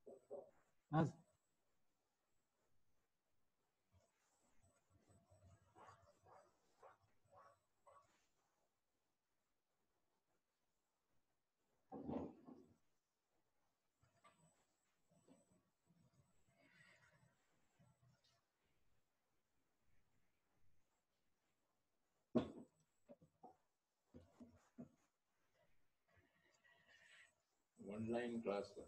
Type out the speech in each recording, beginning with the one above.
आज one line class का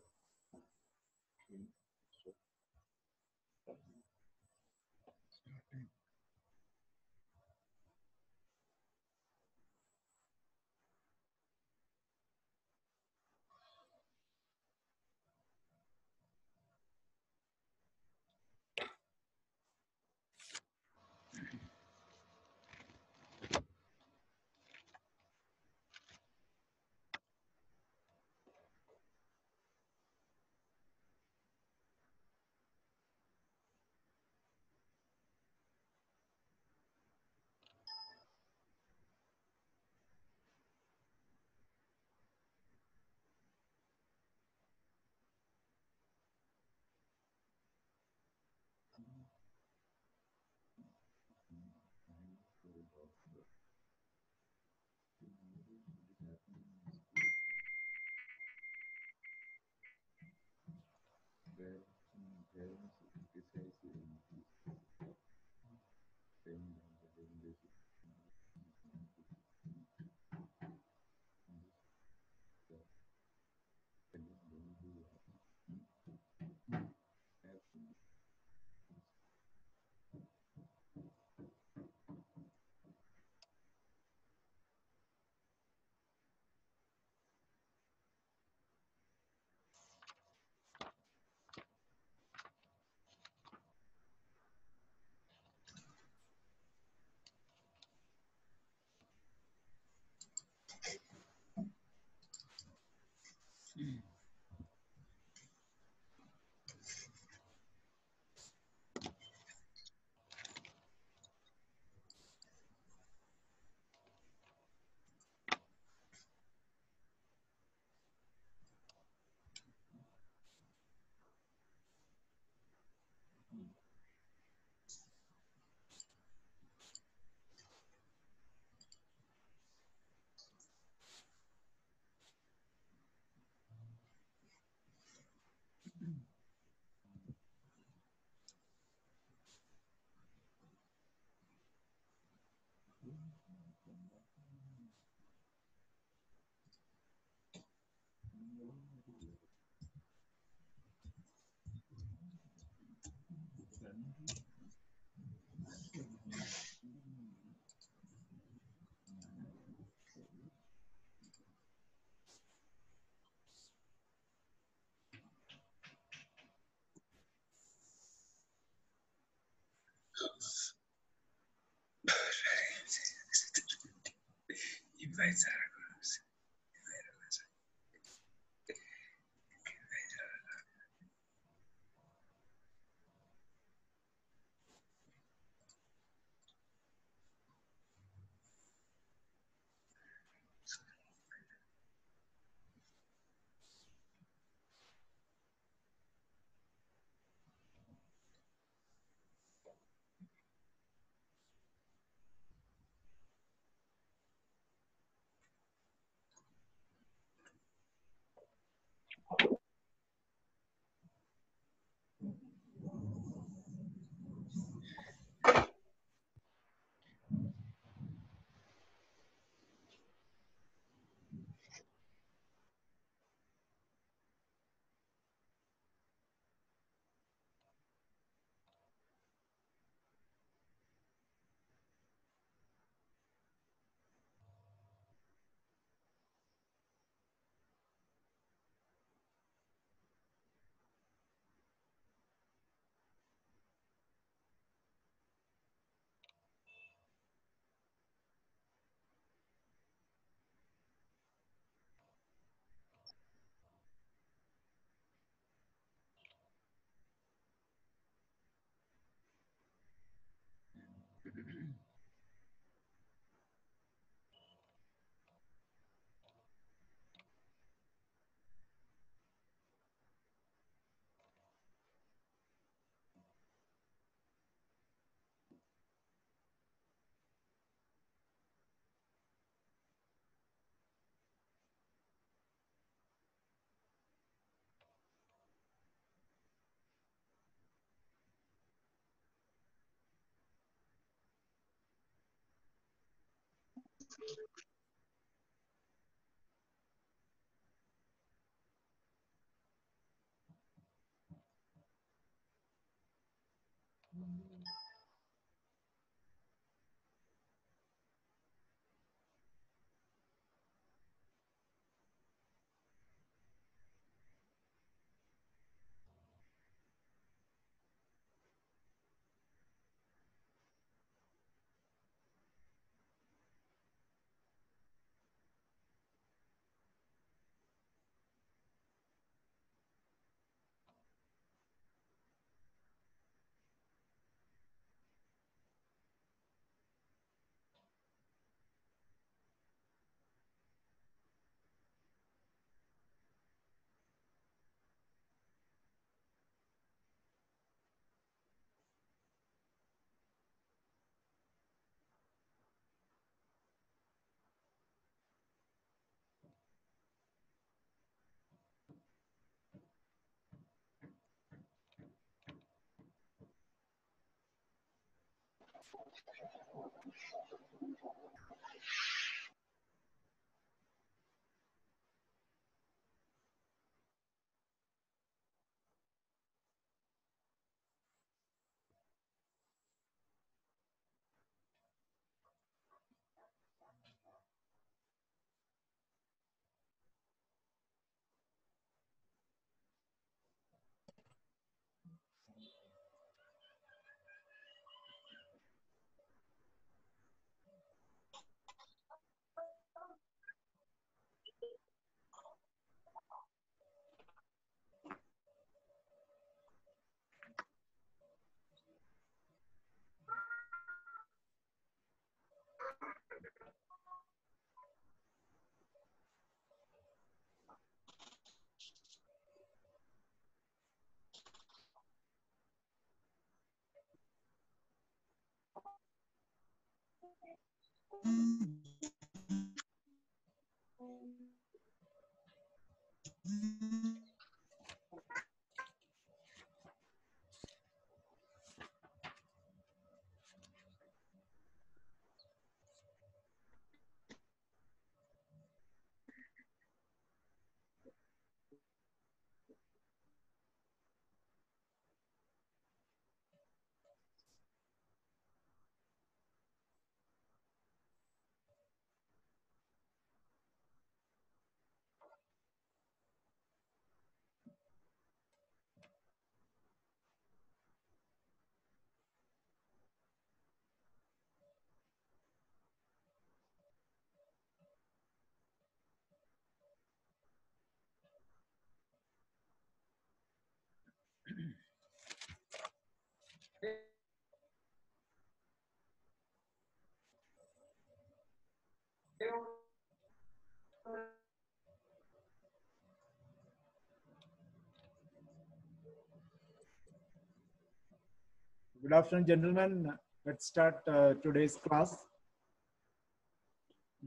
Good afternoon, gentlemen. Let's start today's class.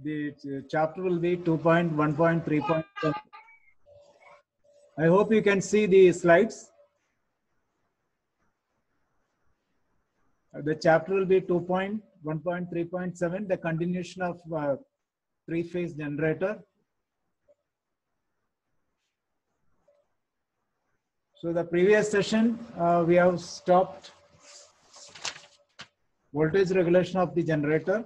The chapter will be 2.1.3. I hope you can see the slides. The chapter will be 2.1.3.7, the continuation of three-phase generator. So the previous session, we have stopped voltage regulation of the generator.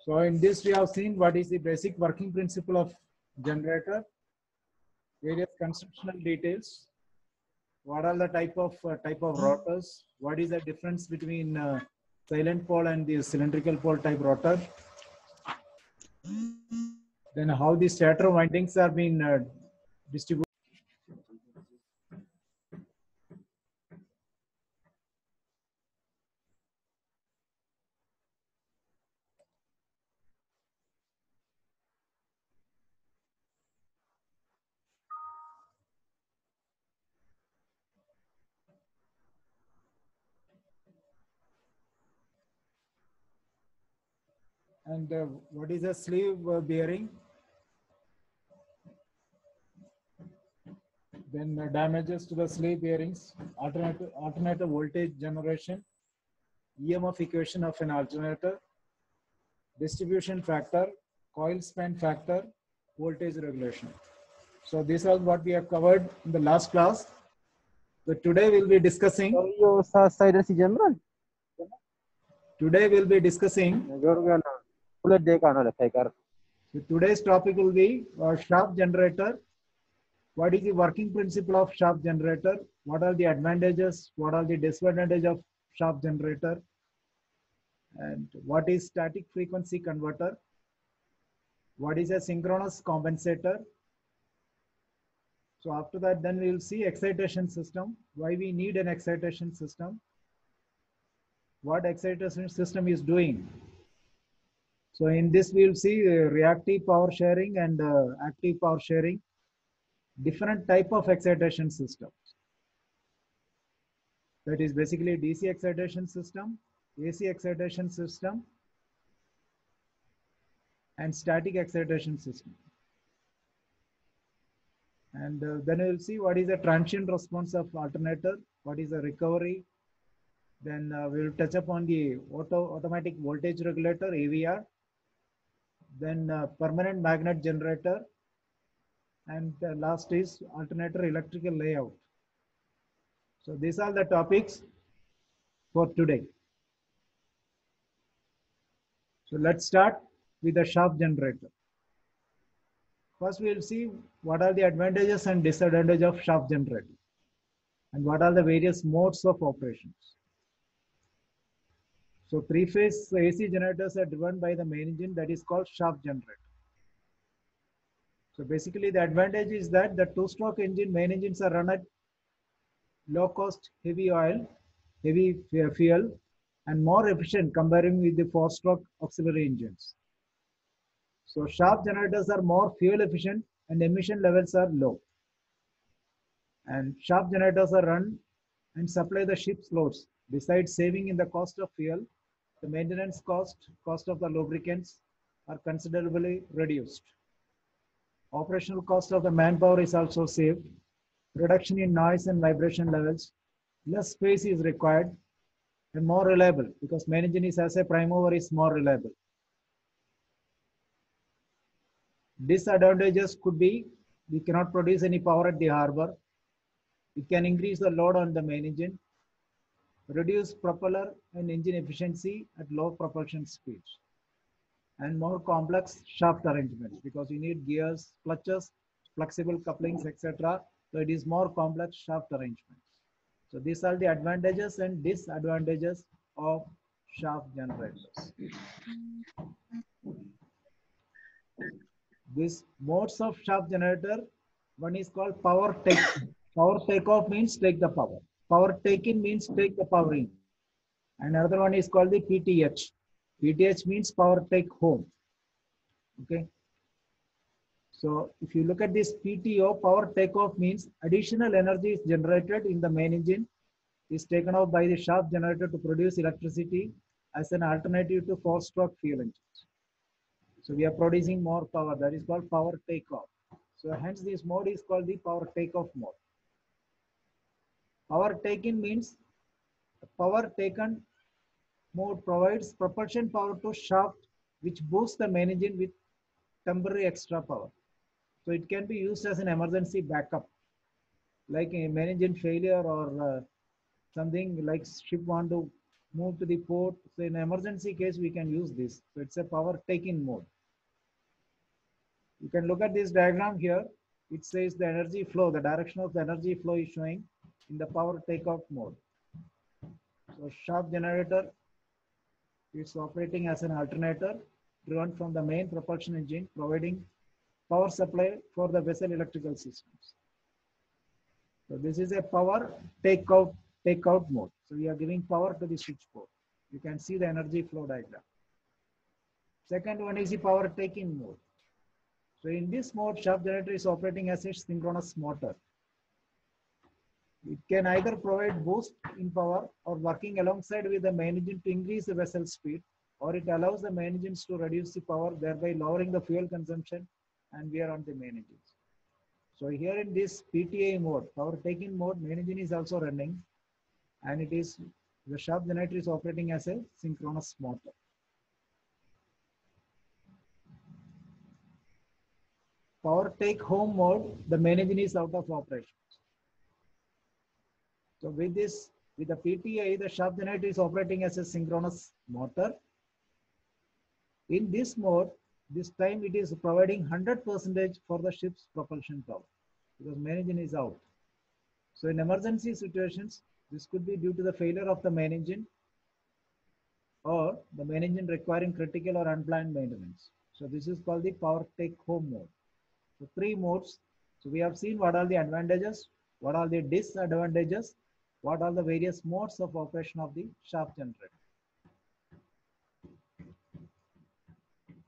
So in this, we have seen what is the basic working principle of generator, various constructional details, what are the type of rotors, what is the difference between silent pole and the cylindrical pole type rotor, then how the stator windings are being distributed. And what is a sleeve bearing? Then damages to the sleeve bearings, alternator voltage generation, EMF equation of an alternator, distribution factor, coil span factor, voltage regulation. So this was what we have covered in the last class. So today we'll be discussing. Yo sa side si General. Today we'll be discussing. Ulit day ka na faker. So today's topic will be shaft generator. What is the working principle of shaft generator? What are the advantages? What are the disadvantages of shaft generator? And what is static frequency converter? What is a synchronous compensator? So after that, then we will see excitation system. Why we need an excitation system? What excitation system is doing? So in this, we will see reactive power sharing and active power sharing. Different type of excitation systems. That is basically DC excitation system, AC excitation system, and static excitation system. And then we will see what is the transient response of alternator, what is the recovery. Then we will touch upon the automatic voltage regulator, AVR. Then permanent magnet generator. And last is alternator electrical layout. So these are the topics for today. So let's start with the shaft generator. First, we will see what are the advantages and disadvantages of shaft generator and what are the various modes of operations. So three-phase AC generators are driven by the main engine that is called shaft generator. So basically the advantage is that the two-stroke engine, main engines are run at low cost, heavy oil, heavy fuel, and more efficient comparing with the four-stroke auxiliary engines. So shaft generators are more fuel efficient and emission levels are low. And shaft generators are run and supply the ship's loads. Besides saving in the cost of fuel, the maintenance cost of the lubricants are considerably reduced. Operational cost of the manpower is also saved. Reduction in noise and vibration levels. Less space is required and more reliable because main engine is as a prime mover is more reliable. Disadvantages could be we cannot produce any power at the harbor. It can increase the load on the main engine, reduce propeller and engine efficiency at low propulsion speeds, and more complex shaft arrangements because you need gears, clutches, flexible couplings, etc. So it is more complex shaft arrangements. So these are the advantages and disadvantages of shaft generators. These modes of shaft generator, one is called power take. Power takeoff means take the power. Power take-in means take the power in. And another one is called the PTH. PTH means power take home. Okay. So if you look at this PTO, power takeoff means additional energy is generated in the main engine, is taken off by the shaft generator to produce electricity as an alternative to four-stroke fuel engines. So we are producing more power. That is called power takeoff. So hence this mode is called the power takeoff mode. Power taken means power taken mode provides propulsion power to shaft which boosts the main engine with temporary extra power. So it can be used as an emergency backup, like a main engine failure or something like ship want to move to the port. So in emergency case, we can use this. So it's a power take-in mode. You can look at this diagram here. It says the energy flow, the direction of the energy flow is showing in the power takeoff mode. So shaft generator is operating as an alternator driven from the main propulsion engine, providing power supply for the vessel electrical systems. So this is a power takeout mode. So we are giving power to the switchboard. You can see the energy flow diagram. Second one is the power take-in mode. So in this mode, shaft generator is operating as a synchronous motor. It can either provide boost in power or working alongside with the main engine to increase the vessel speed, or it allows the main engines to reduce the power, thereby lowering the fuel consumption and wear on the main engines. So here in this PTA mode, power take-in mode, main engine is also running, and the shaft generator is operating as a synchronous motor. power take home mode, the main engine is out of operation. So with this, with the PTI, the shaft generator is operating as a synchronous motor. In this mode, this time it is providing 100% for the ship's propulsion power because main engine is out. So in emergency situations, this could be due to the failure of the main engine or the main engine requiring critical or unplanned maintenance. So this is called the power take home mode. So three modes. So we have seen what are the advantages, what are the disadvantages, what are the various modes of operation of the shaft generator.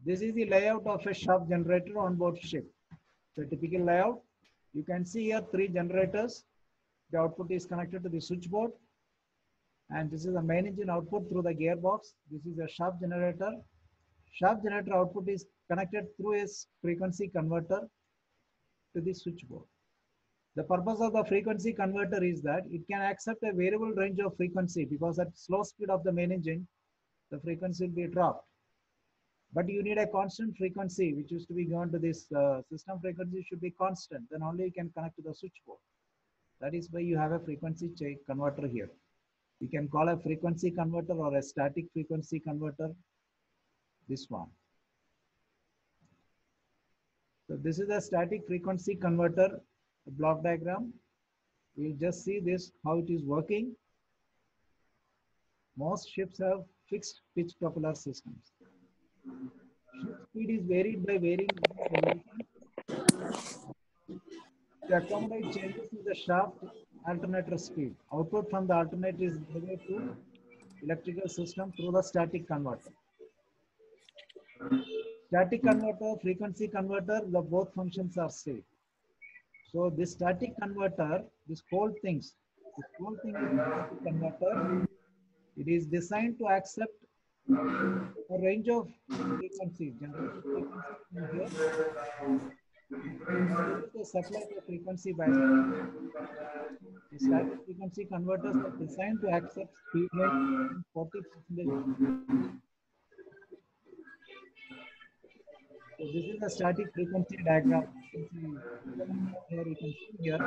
This is the layout of a shaft generator on board ship. So typical layout, you can see here three generators. The output is connected to the switchboard. And this is the main engine output through the gearbox. This is a shaft generator. Shaft generator output is connected through a frequency converter to the switchboard. The purpose of the frequency converter is that it can accept a variable range of frequency because at slow speed of the main engine, the frequency will be dropped. But you need a constant frequency, which used to be given to this system frequency should be constant. Then only you can connect to the switchboard. That is why you have a frequency change converter here. You can call a frequency converter or a static frequency converter, this one. So this is a static frequency converter block diagram. We'll just see this, how it is working. Most ships have fixed pitch propeller systems. Ship speed is varied by varying elevation. To accommodate changes in the shaft alternator speed, output from the alternator is delivered to electrical system through the static converter. Static converter, frequency converter, the both functions are same. So this static converter, this whole thing is static converter. It is designed to accept a range of frequencies, generation frequencies here. Reduce the supply to frequency bias. The static frequency converters are designed to accept speed range 40%. So this is the static frequency diagram. Here you can see here.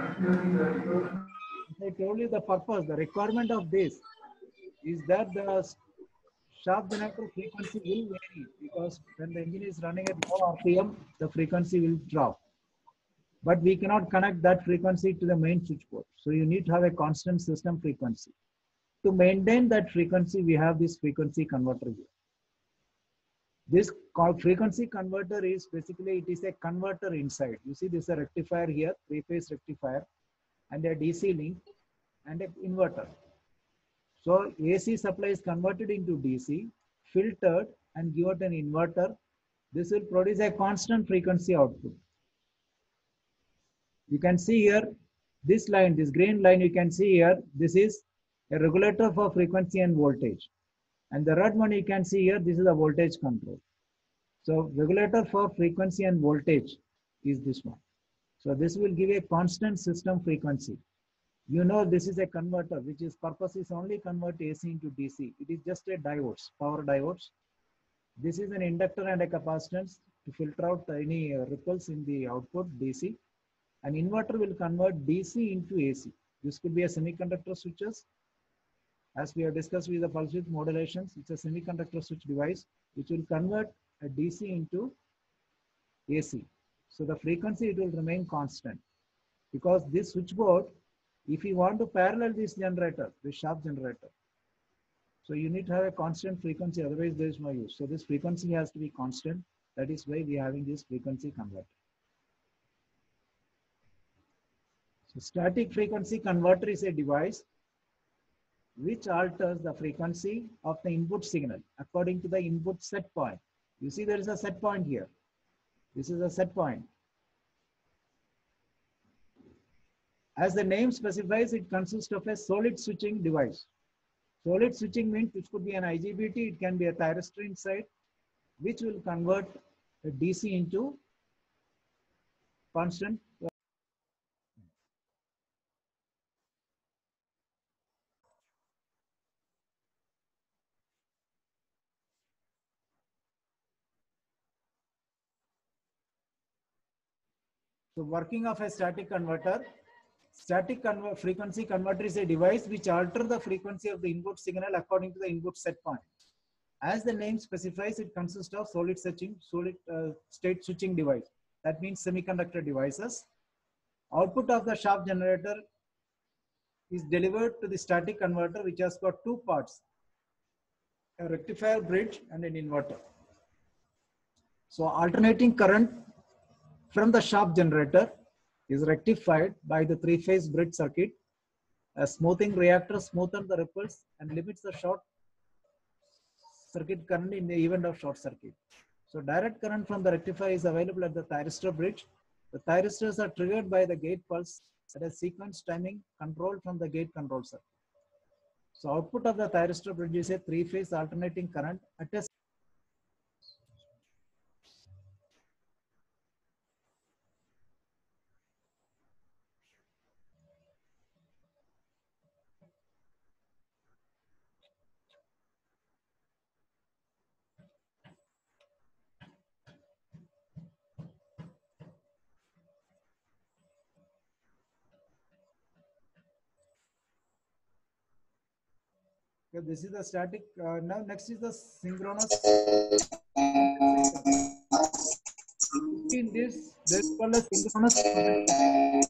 As I told you the purpose, the requirement of this is that the shaft generator frequency will vary because when the engine is running at low RPM, the frequency will drop. But we cannot connect that frequency to the main switchboard. So you need to have a constant system frequency. To maintain that frequency, we have this frequency converter here. This frequency converter is basically, it is a converter inside. You see this is a rectifier here, three-phase rectifier, and a DC link and an inverter. So AC supply is converted into DC, filtered and given an inverter. This will produce a constant frequency output. You can see here, this line, this green line you can see here, this is a regulator for frequency and voltage. And the red one you can see here, this is a voltage control. So regulator for frequency and voltage is this one. So this will give a constant system frequency. You know this is a converter which is purpose is only convert AC into DC. It is just a diodes, power diodes. This is an inductor and a capacitance to filter out any ripples in the output DC. An inverter will convert DC into AC. This could be a semiconductor switches. As we have discussed with the pulse width modulations, it's a semiconductor switch device which will convert a DC into AC. So the frequency, it will remain constant because this switchboard, if you want to parallel this generator, this shaft generator, so you need to have a constant frequency, otherwise there is no use. So this frequency has to be constant. That is why we are having this frequency converter. So static frequency converter is a device which alters the frequency of the input signal according to the input set point. You see there is a set point here. This is a set point. As the name specifies, it consists of a solid switching device. Solid switching means it could be an IGBT, it can be a thyristor inside, which will convert a DC into constant. So working of a static converter. Static frequency converter is a device which alters the frequency of the input signal according to the input set point. As the name specifies, it consists of solid state switching device. That means semiconductor devices. Output of the shaft generator is delivered to the static converter, which has got two parts, a rectifier bridge and an inverter. So alternating current from the shaft generator is rectified by the three-phase bridge circuit. A smoothing reactor smoothens the ripples and limits the short circuit current in the event of short circuit. So direct current from the rectifier is available at the thyristor bridge. The thyristors are triggered by the gate pulse at a sequence timing controlled from the gate control circuit. So output of the thyristor bridge is a three-phase alternating current at a Okay, this is the static. Now next is the synchronous compensator. In this, there is called a synchronous compensator.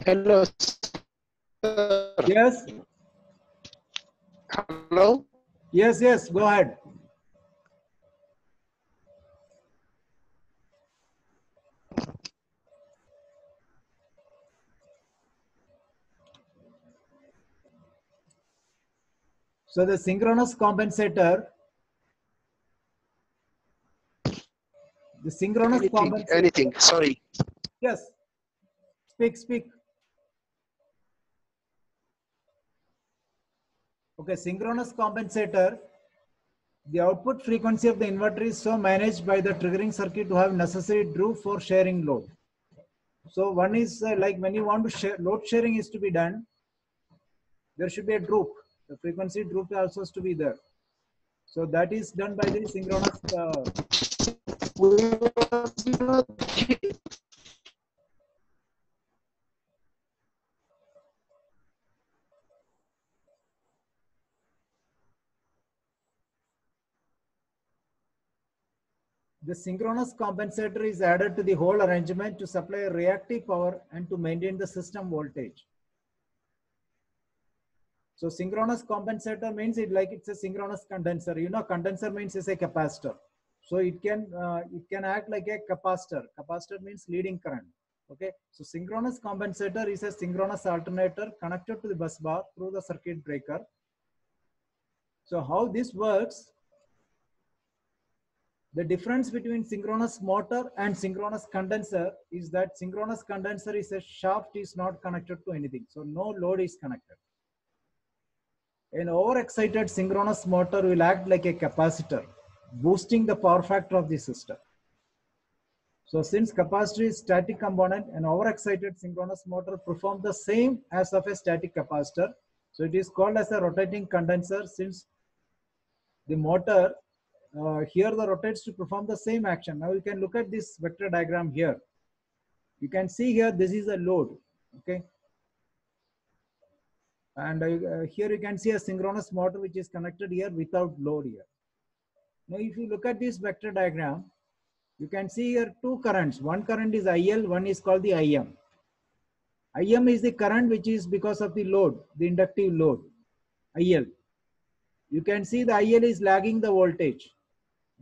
Hello, sir. Yes, Hello. yes, go ahead. So the synchronous compensator, Anything. Sorry. Yes, speak. Okay, synchronous compensator, the output frequency of the inverter is so managed by the triggering circuit to have necessary droop for sharing load. So one is like when you want to share, load sharing is to be done, there should be a droop. The frequency droop also has to be there. So that is done by the synchronous. The synchronous compensator is added to the whole arrangement to supply reactive power and to maintain the system voltage. So synchronous compensator means it's a synchronous condenser. You know, condenser means it's a capacitor. So it can act like a capacitor. Capacitor means leading current. Okay. So synchronous compensator is a synchronous alternator connected to the bus bar through the circuit breaker. So how this works? The difference between synchronous motor and synchronous condenser is that synchronous condenser is a shaft is not connected to anything. So no load is connected. An overexcited synchronous motor will act like a capacitor, boosting the power factor of the system. So since capacitor is static component, an overexcited synchronous motor performs the same as of a static capacitor. So it is called as a rotating condenser since the motor here the rotates to perform the same action. Now you can look at this vector diagram here. You can see here this is a load, okay? And here you can see a synchronous motor which is connected here without load here. Now if you look at this vector diagram, you can see here two currents. One current is IL, one is called the IM. IM is the current which is because of the load, the inductive load, IL. You can see the IL is lagging the voltage.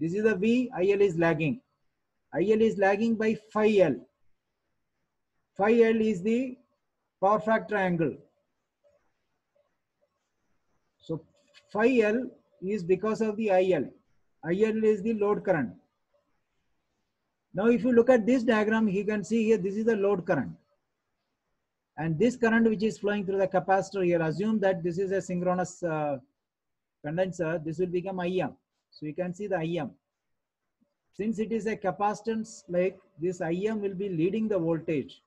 This is the V, IL is lagging. IL is lagging by phi L. Phi L is the power factor angle. So phi L is because of the IL. IL is the load current. Now if you look at this diagram, you can see here this is the load current. And this current which is flowing through the capacitor here, assume that this is a synchronous condenser, this will become IM. So you can see the IM. Since it is a capacitance, like this IM will be leading the voltage.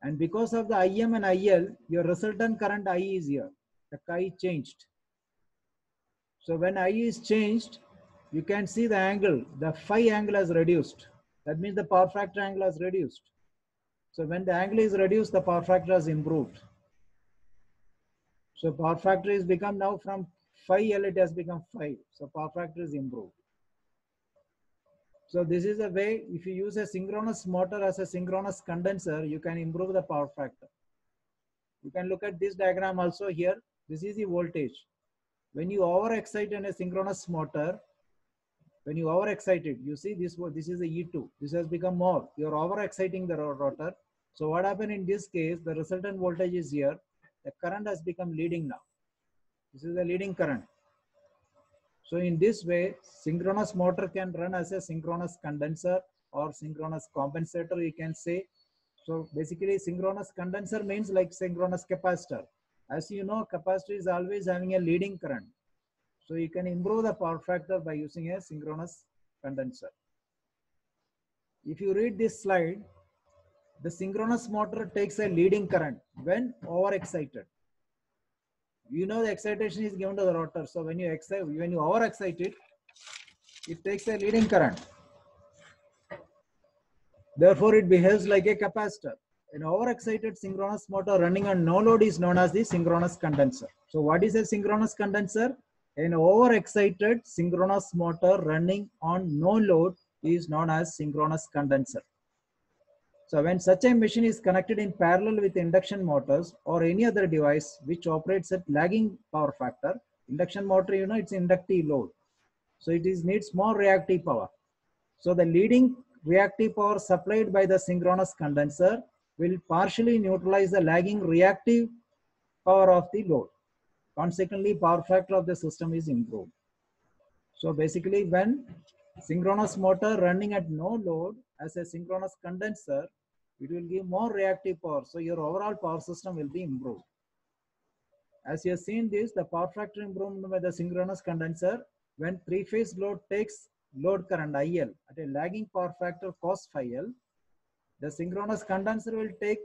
And because of the IM and IL, your resultant current I is here. The chi changed. So when I is changed, you can see the angle, the phi angle has reduced. That means the power factor angle has reduced. So when the angle is reduced, the power factor has improved. So power factor is become now from phi L, it has become phi. So power factor is improved. So this is a way, if you use a synchronous motor as a synchronous condenser, you can improve the power factor. You can look at this diagram also here. This is the voltage. When you overexcite in a synchronous motor, when you overexcited, you see this is the E2. This has become more. You are overexciting the rotor. So what happened in this case, the resultant voltage is here. The current has become leading now. This is the leading current. So in this way, synchronous motor can run as a synchronous condenser or synchronous compensator, you can say. So basically, synchronous condenser means like synchronous capacitor. As you know, capacitor is always having a leading current. So you can improve the power factor by using a synchronous condenser. If you read this slide, the synchronous motor takes a leading current when overexcited. You know the excitation is given to the rotor. So when you overexcite it, it takes a leading current. Therefore, it behaves like a capacitor. An overexcited synchronous motor running on no load is known as the synchronous condenser. So what is a synchronous condenser? An overexcited synchronous motor running on no load is known as synchronous condenser. So when such a machine is connected in parallel with induction motors or any other device which operates at lagging power factor, induction motor, you know, it's inductive load. So it needs more reactive power. So the leading reactive power supplied by the synchronous condenser will partially neutralize the lagging reactive power of the load. Consequently, power factor of the system is improved. So basically, when synchronous motor running at no load as a synchronous condenser, it will give more reactive power. So your overall power system will be improved. As you have seen this, the power factor improvement by the synchronous condenser when three-phase load takes load current IL at a lagging power factor cos phi L, the synchronous condenser will take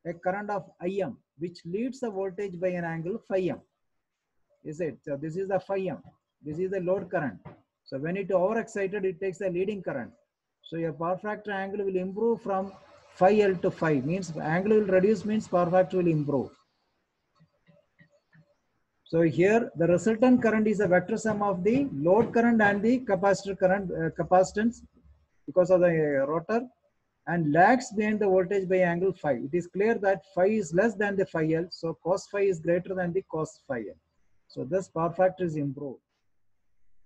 a current of IM, which leads the voltage by an angle phi M. Is it? So this is the phi M. This is the load current. So when it overexcited, it takes a leading current. So your power factor angle will improve from phi L to phi. Means angle will reduce means power factor will improve. So here the resultant current is a vector sum of the load current and the capacitor current capacitance because of the rotor and lags behind the voltage by angle phi. It is clear that phi is less than the phi L. So cos phi is greater than the cos phi L. So this power factor is improved.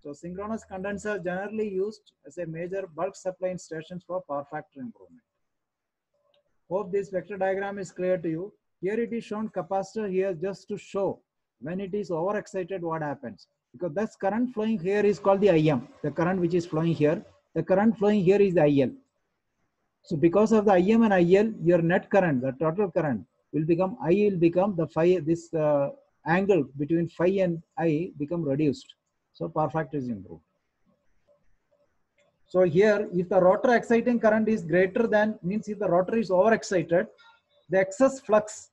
So synchronous condenser generally used as a major bulk supply in stations for power factor improvement. Hope this vector diagram is clear to you. Here it is shown capacitor here just to show when it is overexcited what happens. Because this current flowing here is called the IM. The current which is flowing here. The current flowing here is the IL. So because of the IM and IL, your net current, the total current will become, I will become the phi, this angle between phi and I become reduced. So power factor is improved. So here, if the rotor exciting current is greater than, means if the rotor is overexcited, the excess flux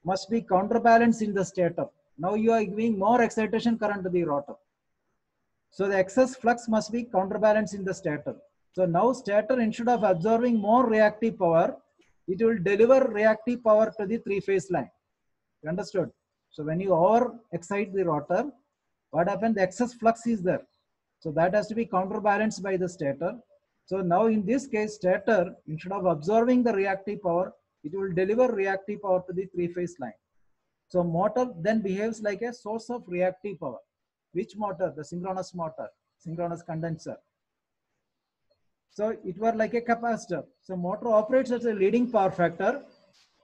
must be counterbalanced in the stator. Now you are giving more excitation current to the rotor. So the excess flux must be counterbalanced in the stator. So now stator, instead of absorbing more reactive power, it will deliver reactive power to the three-phase line. You understood? So when you over-excite the rotor, what happens? The excess flux is there. So that has to be counterbalanced by the stator. So now in this case, stator, instead of absorbing the reactive power, it will deliver reactive power to the three-phase line. So motor then behaves like a source of reactive power. Which motor? The synchronous motor, synchronous condenser. So it was like a capacitor. So motor operates as a leading power factor.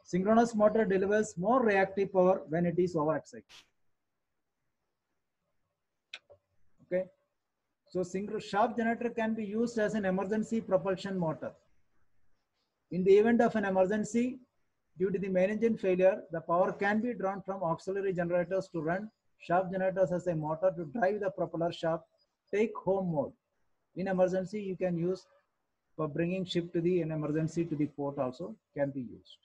Synchronous motor delivers more reactive power when it is overexcited. Okay. So shaft generator can be used as an emergency propulsion motor. In the event of an emergency, due to the main engine failure, the power can be drawn from auxiliary generators to run shaft generators as a motor to drive the propeller shaft take home mode. In emergency, you can use for bringing ship to the an emergency to the port also can be used.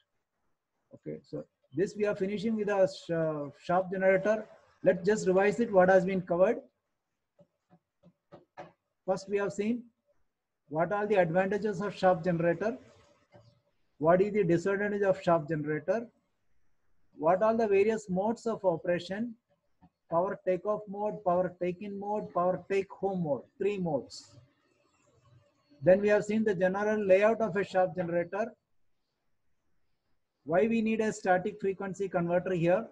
Okay, so this we are finishing with a shaft generator. Let's just revise it. What has been covered? First, we have seen what are the advantages of shaft generator. What is the disadvantage of shaft generator? What are the various modes of operation? Power takeoff mode, power take-in mode, power take-home mode. 3 modes. Then we have seen the general layout of a shaft generator. Why we need a static frequency converter here?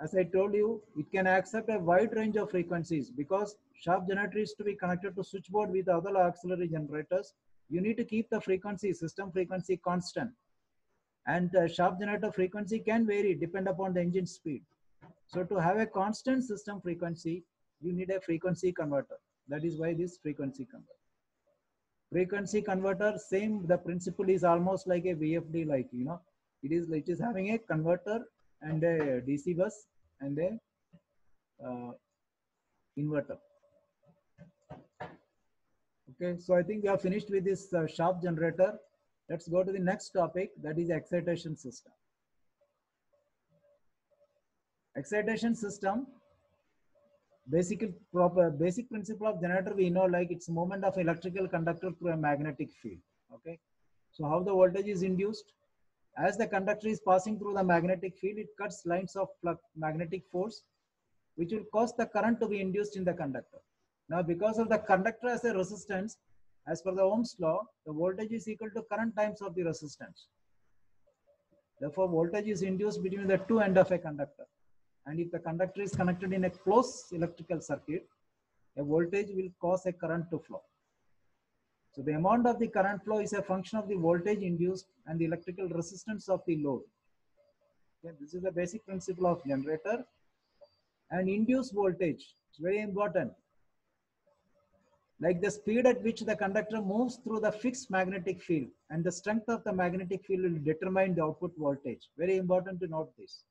As I told you, it can accept a wide range of frequencies because shaft generator is to be connected to switchboard with other auxiliary generators. You need to keep the frequency, system frequency constant. And the shaft generator frequency can vary depend upon the engine speed. So to have a constant system frequency, you need a frequency converter. That is why this frequency converter. Frequency converter, same, the principle is almost like a VFD, like, you know, it is having a converter and a DC bus and a inverter. Okay, so I think we are finished with this shaft generator. Let's go to the next topic, that is excitation system. Excitation system, basic principle of generator we know, like it's movement of electrical conductor through a magnetic field. Okay, so how the voltage is induced? As the conductor is passing through the magnetic field, it cuts lines of magnetic force, which will cause the current to be induced in the conductor. Now, because of the conductor as a resistance, as per the Ohm's law, the voltage is equal to current times of the resistance. Therefore, voltage is induced between the two ends of a conductor. And if the conductor is connected in a closed electrical circuit, a voltage will cause a current to flow. So the amount of the current flow is a function of the voltage induced and the electrical resistance of the load. Okay, this is the basic principle of generator. And induced voltage is very important. Like the speed at which the conductor moves through the fixed magnetic field and the strength of the magnetic field will determine the output voltage. Very important to note this.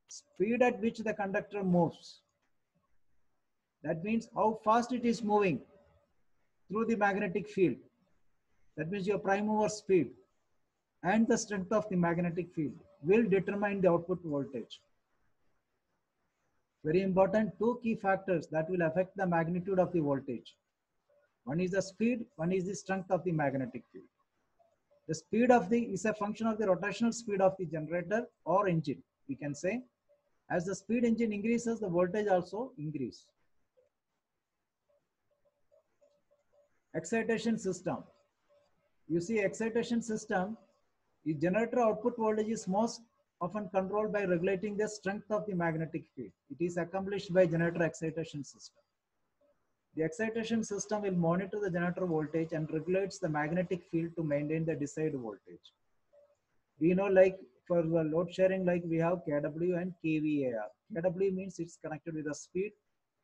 Speed at which the conductor moves. That means how fast it is moving through the magnetic field. That means your prime mover speed and the strength of the magnetic field will determine the output voltage. Very important, two key factors that will affect the magnitude of the voltage. One is the speed, one is the strength of the magnetic field. The speed of the is a function of the rotational speed of the generator or engine. We can say, as the speed engine increases, the voltage also increases. Excitation system. You see, excitation system, the generator output voltage is most often controlled by regulating the strength of the magnetic field. It is accomplished by generator excitation system. The excitation system will monitor the generator voltage and regulates the magnetic field to maintain the desired voltage. We know, like for the load sharing, like we have kW and kVAR. kW means it's connected with the speed.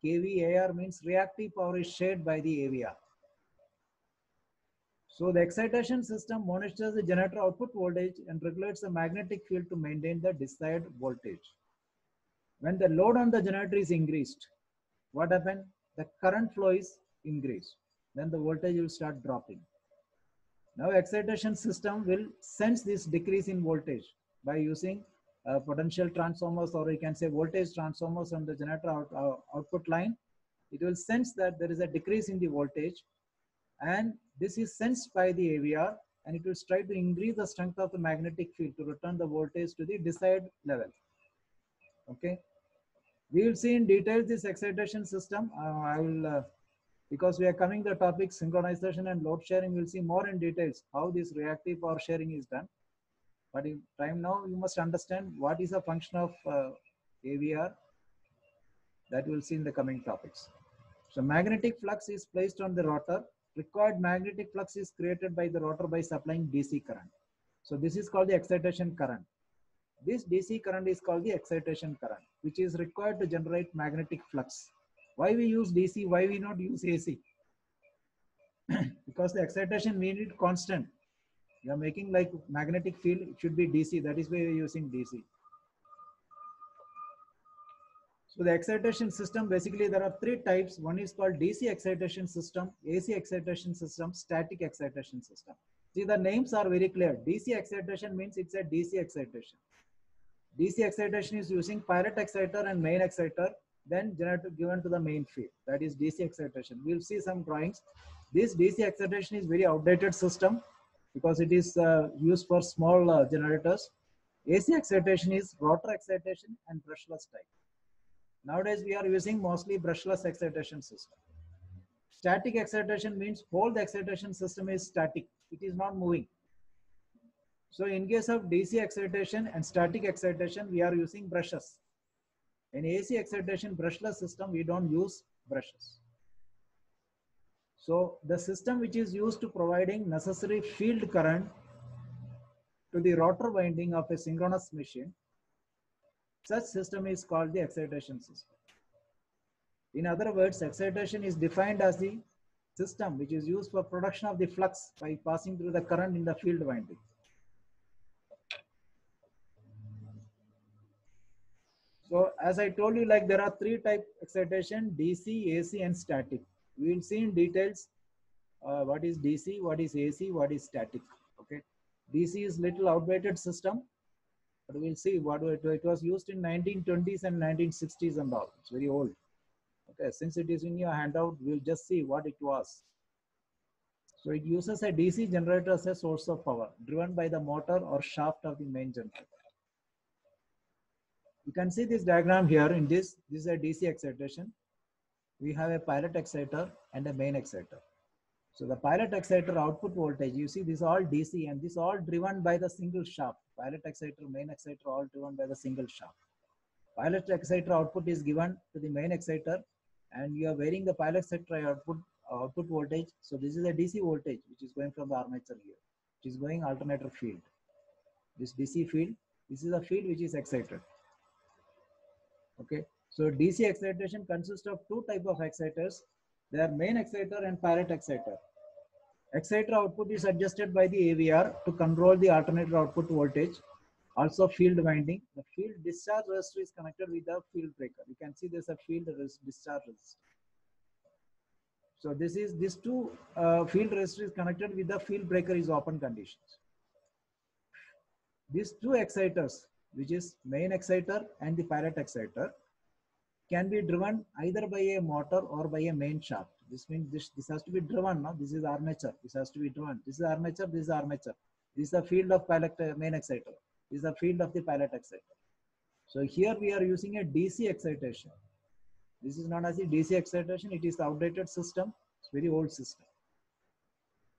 kVAR means reactive power is shared by the AVR. So the excitation system monitors the generator output voltage and regulates the magnetic field to maintain the desired voltage. When the load on the generator is increased, what happens? The current flow is increased. Then the voltage will start dropping. Now excitation system will sense this decrease in voltage by using potential transformers, or you can say voltage transformers on the generator output line. It will sense that there is a decrease in the voltage, and this is sensed by the AVR, and it will try to increase the strength of the magnetic field to return the voltage to the desired level. Okay, we will see in detail this excitation system. I will because we are coming to the topic synchronization and load sharing, we'll see more in details how this reactive power sharing is done. But in time now, you must understand what is a function of AVR. That we'll see in the coming topics. So magnetic flux is placed on the rotor. Required magnetic flux is created by the rotor by supplying DC current. So this is called the excitation current. This DC current is called the excitation current, which is required to generate magnetic flux. Why we use DC? Why we not use AC? Because the excitation we need constant. We are making like magnetic field, it should be DC. That is why we are using DC. So the excitation system, basically there are three types. One is called DC excitation system, AC excitation system, static excitation system. See, the names are very clear. DC excitation means it's a DC excitation. DC excitation is using pilot exciter and main exciter, then generator given to the main field. That is DC excitation. We'll see some drawings. This DC excitation is very outdated system because it is used for small generators. AC excitation is rotor excitation and brushless type. Nowadays, we are using mostly brushless excitation system. Static excitation means whole the excitation system is static. It is not moving. So in case of DC excitation and static excitation, we are using brushes. In AC excitation, brushless system, we don't use brushes. So the system which is used to providing necessary field current to the rotor winding of a synchronous machine, such system is called the excitation system. In other words, excitation is defined as the system which is used for production of the flux by passing through the current in the field winding. So as I told you, like there are three type excitation: DC, AC, and static. We will see in details what is DC, what is AC, what is static. Okay, DC is little outdated system, but we'll see what it was used in 1920s and 1960s and all. It's very old. Okay, since it is in your handout, we'll just see what it was. So it uses a DC generator as a source of power driven by the motor or shaft of the main generator. You can see this diagram here. In this is a DC excitation. We have a pilot exciter and a main exciter. So the pilot exciter output voltage, you see this all DC and this all driven by the single shaft. Pilot exciter, main exciter, all driven by the single shaft. Pilot exciter output is given to the main exciter, and you are varying the pilot exciter output voltage. So this is a DC voltage which is going from the armature here, which is going alternator field. This DC field, this is a field which is excited. Okay, so DC excitation consists of two types of exciters. They are main exciter and pilot exciter. Exciter output is adjusted by the AVR to control the alternator output voltage. Also field winding. The field discharge resistor is connected with the field breaker. You can see there's a field discharge resistor. So this two field resistor is connected with the field breaker is open conditions. These two exciters, which is main exciter and the pilot exciter, can be driven either by a motor or by a main shaft. This means this has to be driven. No? This is armature. This has to be driven. This is armature. This is armature. This is the field of pilot main exciter. This is the field of the pilot exciter. So here we are using a DC excitation. This is known as the DC excitation. It is the outdated system. It's very old system.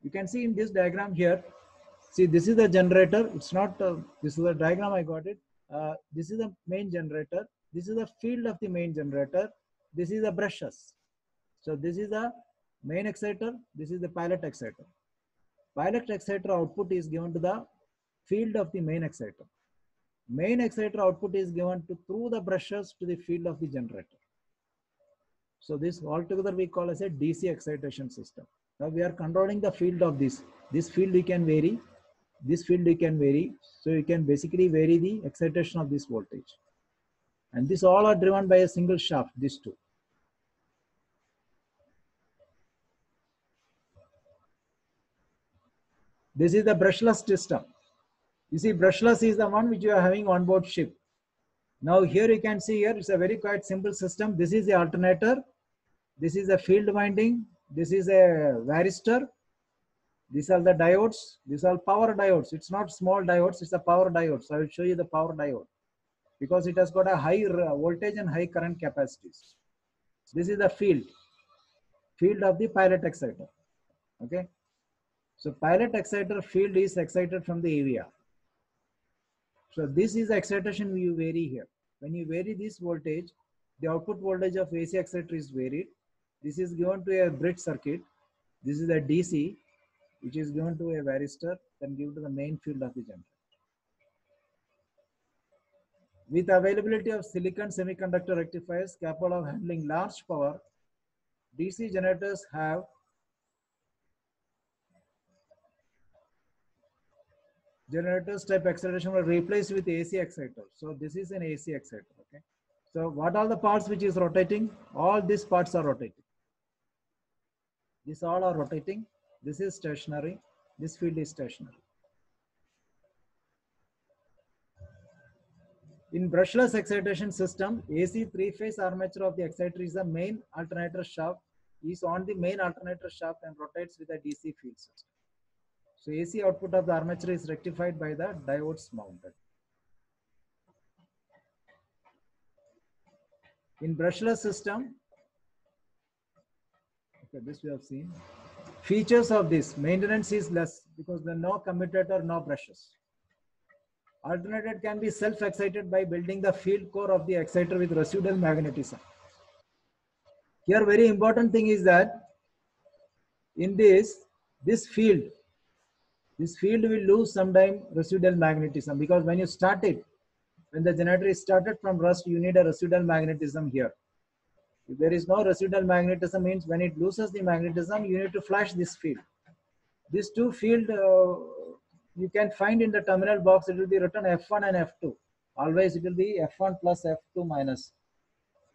You can see in this diagram here. See, this is the generator. It's not. This is the diagram I got it. This is the main generator. This is the field of the main generator. This is the brushes. So this is the main exciter. This is the pilot exciter. Pilot exciter output is given to the field of the main exciter. Main exciter output is given through the brushes to the field of the generator. So this altogether we call as a DC excitation system. Now we are controlling the field of this. This field we can vary. This field we can vary. So you can basically vary the excitation of this voltage. And this all are driven by a single shaft, these two. This is the brushless system. You see, brushless is the one which you are having on board ship. Now here you can see here, it's a very quite simple system. This is the alternator. This is a field winding. This is a varistor. These are the diodes. These are power diodes. It's not small diodes. It's a power diode. So I will show you the power diode because it has got a high voltage and high current capacities. This is the field of the pilot exciter. Okay. So pilot exciter field is excited from the AVR. So this is the excitation you vary here. When you vary this voltage, the output voltage of AC exciter is varied. This is given to a bridge circuit. This is a DC, which is given to a varistor, then given to the main field of the generator. With availability of silicon semiconductor rectifiers capable of handling large power, DC generators have generators type excitation were replaced with AC exciter. So this is an AC exciter. Okay. So what are the parts which is rotating? All these parts are rotating. These all are rotating. This is stationary. This field is stationary. In brushless excitation system, AC three-phase armature of the exciter is the main alternator shaft, is on the main alternator shaft and rotates with a DC field system. So AC output of the armature is rectified by the diodes mounted. In brushless system, okay, this we have seen. Features of this, maintenance is less because there are no commutator, no brushes. Alternator can be self-excited by building the field core of the exciter with residual magnetism. Here very important thing is that in this field will lose sometime residual magnetism, because when you start it, when the generator is started from rust, you need a residual magnetism here. If there is no residual magnetism, means when it loses the magnetism, you need to flash this field. These two field you can find in the terminal box. It will be written F1 and F2. Always it will be F1 plus F2 minus.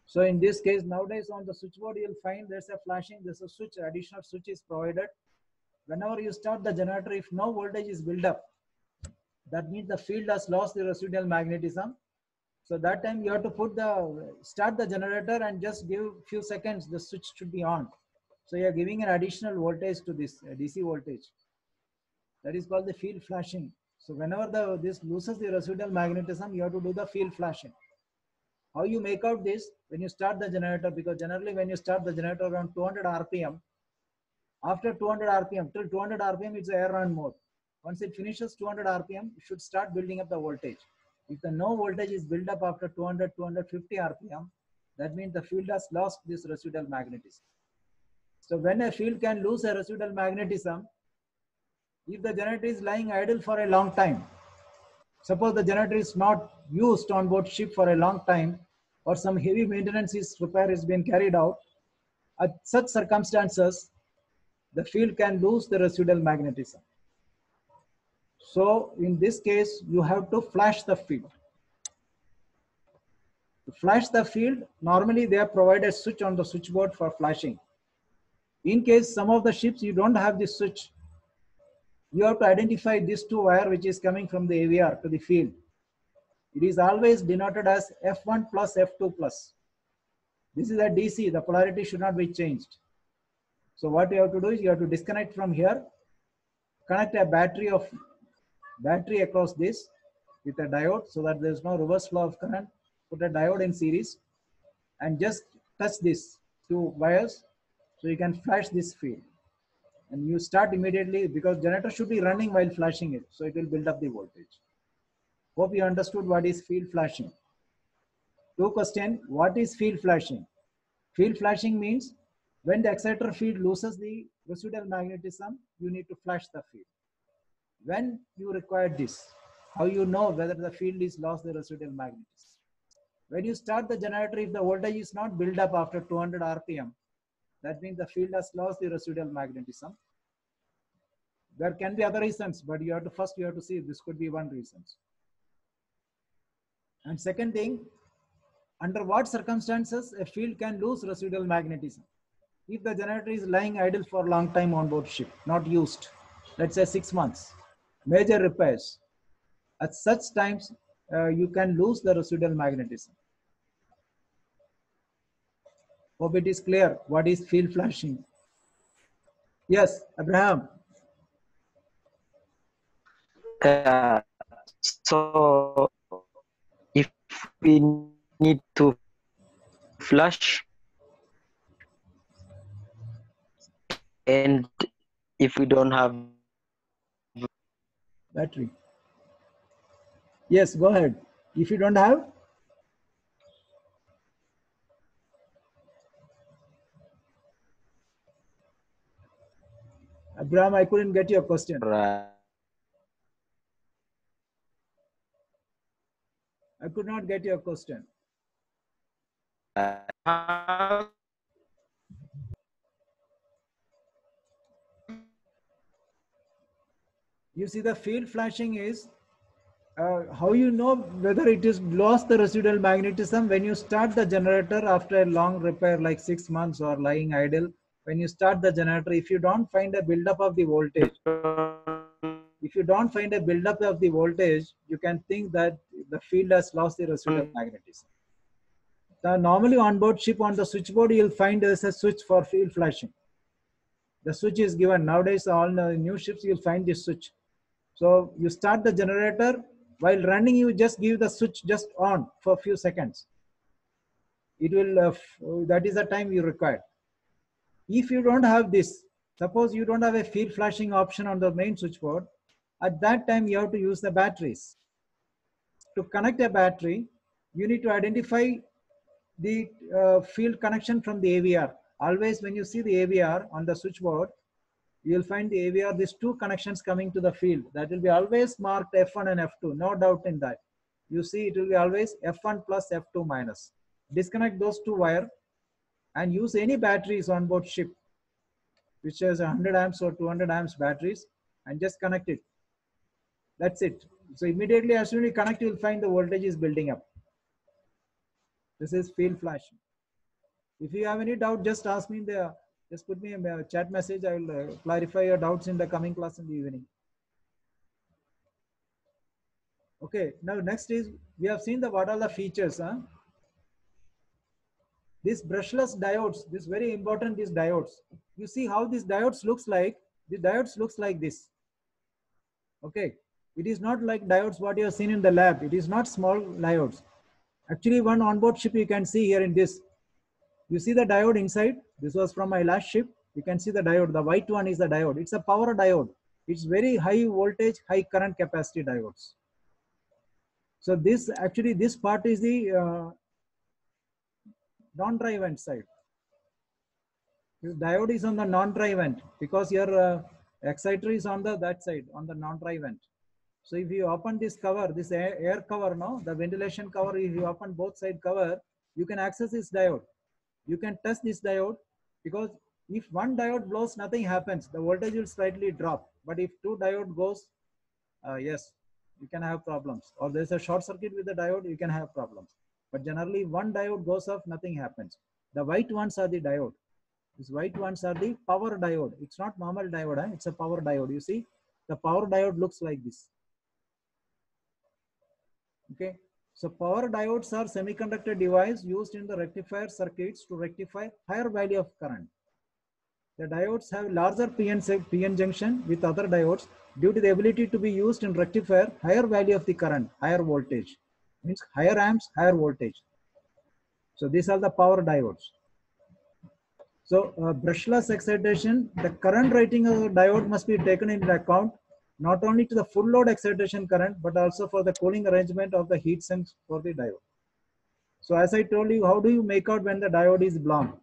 So in this case, nowadays on the switchboard, you'll find there's a flashing, there's a switch, additional switch is provided. Whenever you start the generator, if no voltage is built up, that means the field has lost the residual magnetism. So that time you have to start the generator and just give few seconds, the switch should be on. So you are giving an additional voltage to this DC voltage. That is called the field flashing. So whenever this loses the residual magnetism, you have to do the field flashing. How you make out this? When you start the generator, because generally when you start the generator around 200 RPM, after 200 RPM, till 200 RPM, it's air run mode. Once it finishes 200 RPM, you should start building up the voltage. If the no voltage is built up after 200, 250 RPM, that means the field has lost this residual magnetism. So when a field can lose a residual magnetism, if the generator is lying idle for a long time, suppose the generator is not used on board ship for a long time, or some heavy maintenance repair is being carried out, at such circumstances, the field can lose the residual magnetism. So in this case, you have to flash the field. To flash the field, normally they have provided a switch on the switchboard for flashing. In case some of the ships you don't have this switch, you have to identify this two wire which is coming from the AVR to the field. It is always denoted as F1 plus F2 plus. This is a DC, the polarity should not be changed. So what you have to do is you have to disconnect from here, connect a battery across this with a diode so that there is no reverse flow of current. Put a diode in series and just touch these two wires so you can flash this field. And you start immediately, because generator should be running while flashing it, so it will build up the voltage. Hope you understood what is field flashing. Two question, what is field flashing? Field flashing means when the exciter field loses the residual magnetism, you need to flash the field. When you require this, how you know whether the field is lost the residual magnetism? When you start the generator, if the voltage is not built up after 200 RPM, that means the field has lost the residual magnetism. There can be other reasons, but you have to see this could be one reason. And second thing, under what circumstances a field can lose residual magnetism? If the generator is lying idle for a long time on board ship, not used, let's say 6 months, major repairs, at such times you can lose the residual magnetism. Hope it is clear what is field flashing. Yes, Abraham. So if we need to flash, and if we don't have Battery. Yes, go ahead. If you don't have, Abraham, I couldn't get your question. I could not get your question. You see, the field flashing is How you know whether it is lost the residual magnetism? When you start the generator after a long repair like 6 months or lying idle, when you start the generator, if you don't find a buildup of the voltage, you can think that the field has lost the residual magnetism. Normally on board ship on the switchboard, you'll find there's a switch for field flashing. The switch is given. Nowadays, all the new ships, you'll find this switch. So you start the generator, while running, you just give the switch just on for a few seconds. It will, that is the time you require. If you don't have this, suppose you don't have a field flashing option on the main switchboard, at that time you have to use the batteries. To connect a battery, you need to identify the field connection from the AVR. Always when you see the AVR on the switchboard, you'll find the AVR, these two connections coming to the field. That will be always marked F1 and F2, no doubt in that. You see it will be always F1 plus F2 minus. Disconnect those two wires and use any batteries on board ship, which has 100 amps or 200 amps batteries, and just connect it. That's it. So immediately as soon as you connect, you'll find the voltage is building up. This is field flashing. If you have any doubt, just ask me in the, just put me a chat message. I will clarify your doubts in the coming class in the evening. Okay, now next is, we have seen the what are the features. These brushless diodes, this very important, these diodes. You see how these diodes looks like? The diodes looks like this. Okay, it is not like diodes what you have seen in the lab. It is not small diodes. Actually, one onboard ship you can see here in this. You see the diode inside? This was from my last ship. You can see the diode. The white one is the diode. It's a power diode. It's very high voltage, high current capacity diodes. So this actually, this part is the non-dry vent side. This diode is on the non-dry vent because your exciter is on the that side, on the non-dry vent. So if you open this cover, this air cover now, the ventilation cover, if you open both side cover, you can access this diode. You can test this diode, because if one diode blows, nothing happens. The voltage will slightly drop. But if two diode goes, yes, you can have problems. Or there's a short circuit with the diode, you can have problems. But generally, one diode goes off, nothing happens. The white ones are the diode. These white ones are the power diode. It's not normal diode, it's a power diode. You see, the power diode looks like this. Okay, so power diodes are semiconductor device used in the rectifier circuits to rectify higher value of current. The diodes have larger PN junction with other diodes due to the ability to be used in rectifier higher value of the current, higher voltage. Means higher amps, higher voltage. So these are the power diodes. So brushless excitation, the current rating of the diode must be taken into account, not only to the full load excitation current, but also for the cooling arrangement of the heat sinks for the diode. So as I told you, how do you make out when the diode is blown?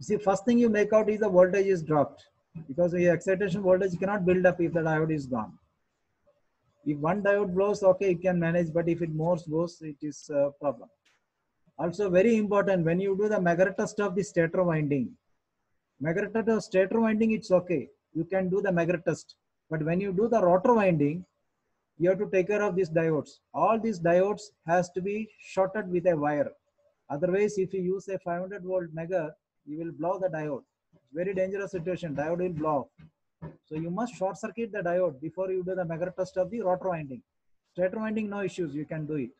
You see, first thing you make out is the voltage is dropped, because the excitation voltage cannot build up if the diode is gone. If one diode blows, okay, you can manage, but if it more goes, it is a problem. Also very important, when you do the Megger test of the stator winding, Megger test of stator winding, it's okay. You can do the Megger test. But when you do the rotor winding, you have to take care of these diodes. All these diodes has to be shorted with a wire. Otherwise, if you use a 500 volt Megger, you will blow the diode. It's very dangerous situation. Diode will blow. So you must short circuit the diode before you do the Megger test of the rotor winding. Stator winding, no issues. You can do it.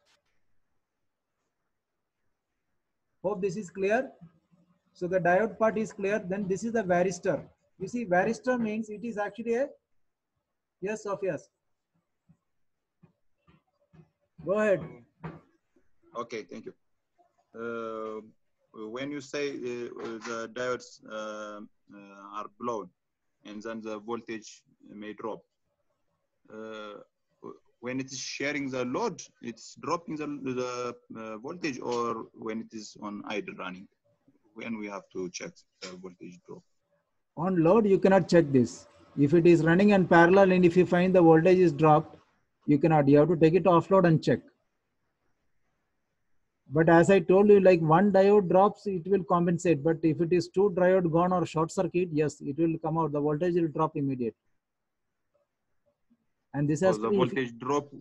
Hope this is clear. So the diode part is clear. Then this is the varistor. You see, varistor means it is actually a, yes, Sophias. Go ahead. Okay, thank you. When you say the diodes are blown and then the voltage may drop, when it is sharing the load, it's dropping the voltage, or when it is on idle running, when we have to check the voltage drop? On load, you cannot check this. If it is running in parallel and if you find the voltage is dropped, you cannot. You have to take it off load and check. But as I told you, like one diode drops, it will compensate. But if it is two diode gone or short circuit, yes, it will come out. The voltage will drop immediately. And this So has the to be, voltage drop,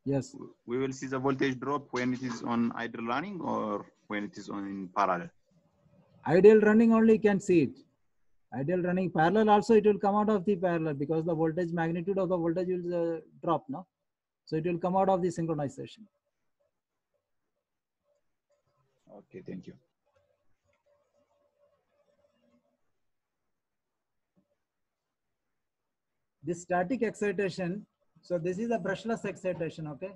yes, we will see the voltage drop when it is on idle running or when it is on in parallel. ideal running only you can see it. Ideal running parallel also it will come out of the parallel because the voltage magnitude of the voltage will drop, no? So it will come out of the synchronization. Okay, thank you. This static excitation, so this is a brushless excitation, okay?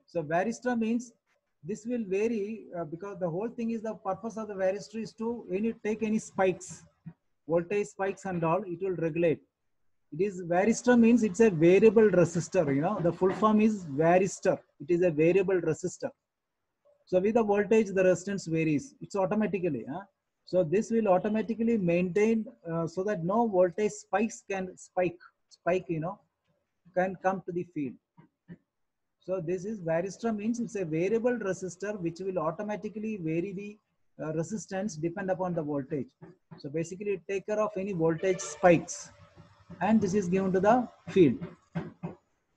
So varistor means this will vary because the whole thing is the purpose of the varistor is to take any spikes, voltage spikes and all, it will regulate. It is varistor means it's a variable resistor, you know, the full form is varistor. It is a variable resistor. So with the voltage, the resistance varies. It's automatically. So this will automatically maintain so that no voltage spikes can spike, you know, can come to the field. So this is varistor means it's a variable resistor which will automatically vary the resistance depend upon the voltage. So basically it take care of any voltage spikes and this is given to the field.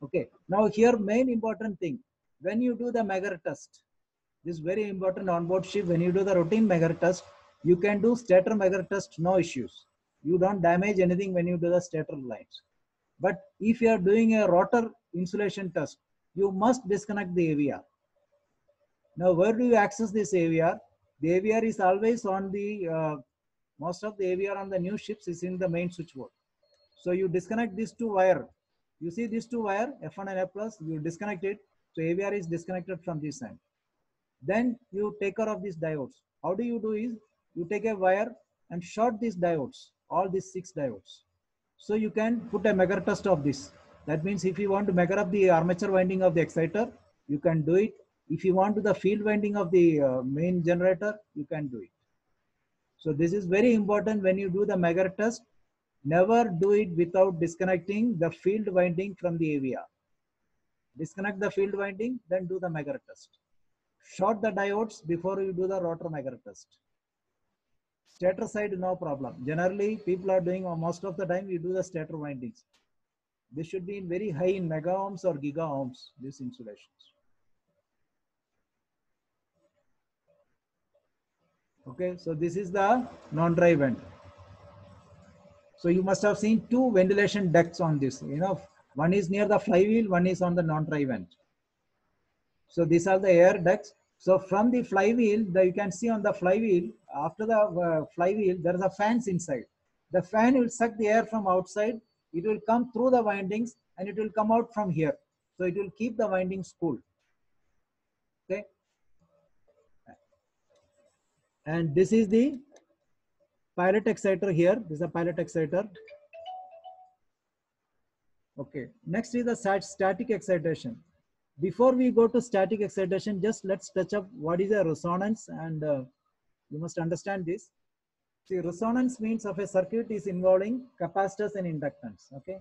Okay. Now here main important thing, when you do the Megger test, this is very important on board ship. When you do the routine Megger test, you can do stator Megger test, no issues. You don't damage anything when you do the stator lines. But if you are doing a rotor insulation test, you must disconnect the AVR. Now, where do you access this AVR? The AVR is always on the, most of the AVR on the new ships is in the main switchboard. So you disconnect these two wire. You see these two wire, F1 and F plus, you disconnect it. So AVR is disconnected from this end. Then you take care of these diodes. How do you do is, you take a wire and short these diodes, all these 6 diodes. So you can put a Megger test of this. That means if you want to measure up the armature winding of the exciter, you can do it. If you want to the field winding of the main generator, you can do it. So this is very important when you do the Megger test. Never do it without disconnecting the field winding from the AVR. Disconnect the field winding, then do the Megger test. Short the diodes before you do the rotor Megger test. Stator side, no problem. Generally, people are doing most of the time, you do the stator windings. This should be in very high in mega ohms or giga ohms, these insulations. Okay, so this is the non-dry vent. So you must have seen 2 ventilation ducts on this. You know, one is near the flywheel, one is on the non-dry vent. So these are the air ducts. So from the flywheel, you can see on the flywheel, after the flywheel, there is a fans inside. The fan will suck the air from outside. It will come through the windings and it will come out from here. So it will keep the windings cool. Okay. And this is the pilot exciter here. This is a pilot exciter. Okay. Next is the static excitation. Before we go to static excitation, just let's touch up what is a resonance, and you must understand this. See, resonance means of a circuit is involving capacitors and inductance, okay?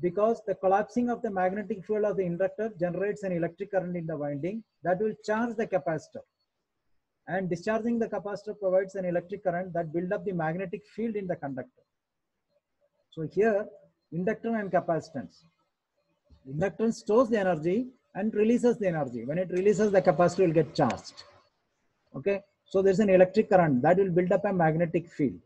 Because the collapsing of the magnetic field of the inductor generates an electric current in the winding that will charge the capacitor. And discharging the capacitor provides an electric current that builds up the magnetic field in the conductor. So here, inductor and capacitance. Inductance stores the energy and releases the energy. When it releases, the capacitor will get charged. Okay, so there's an electric current that will build up a magnetic field.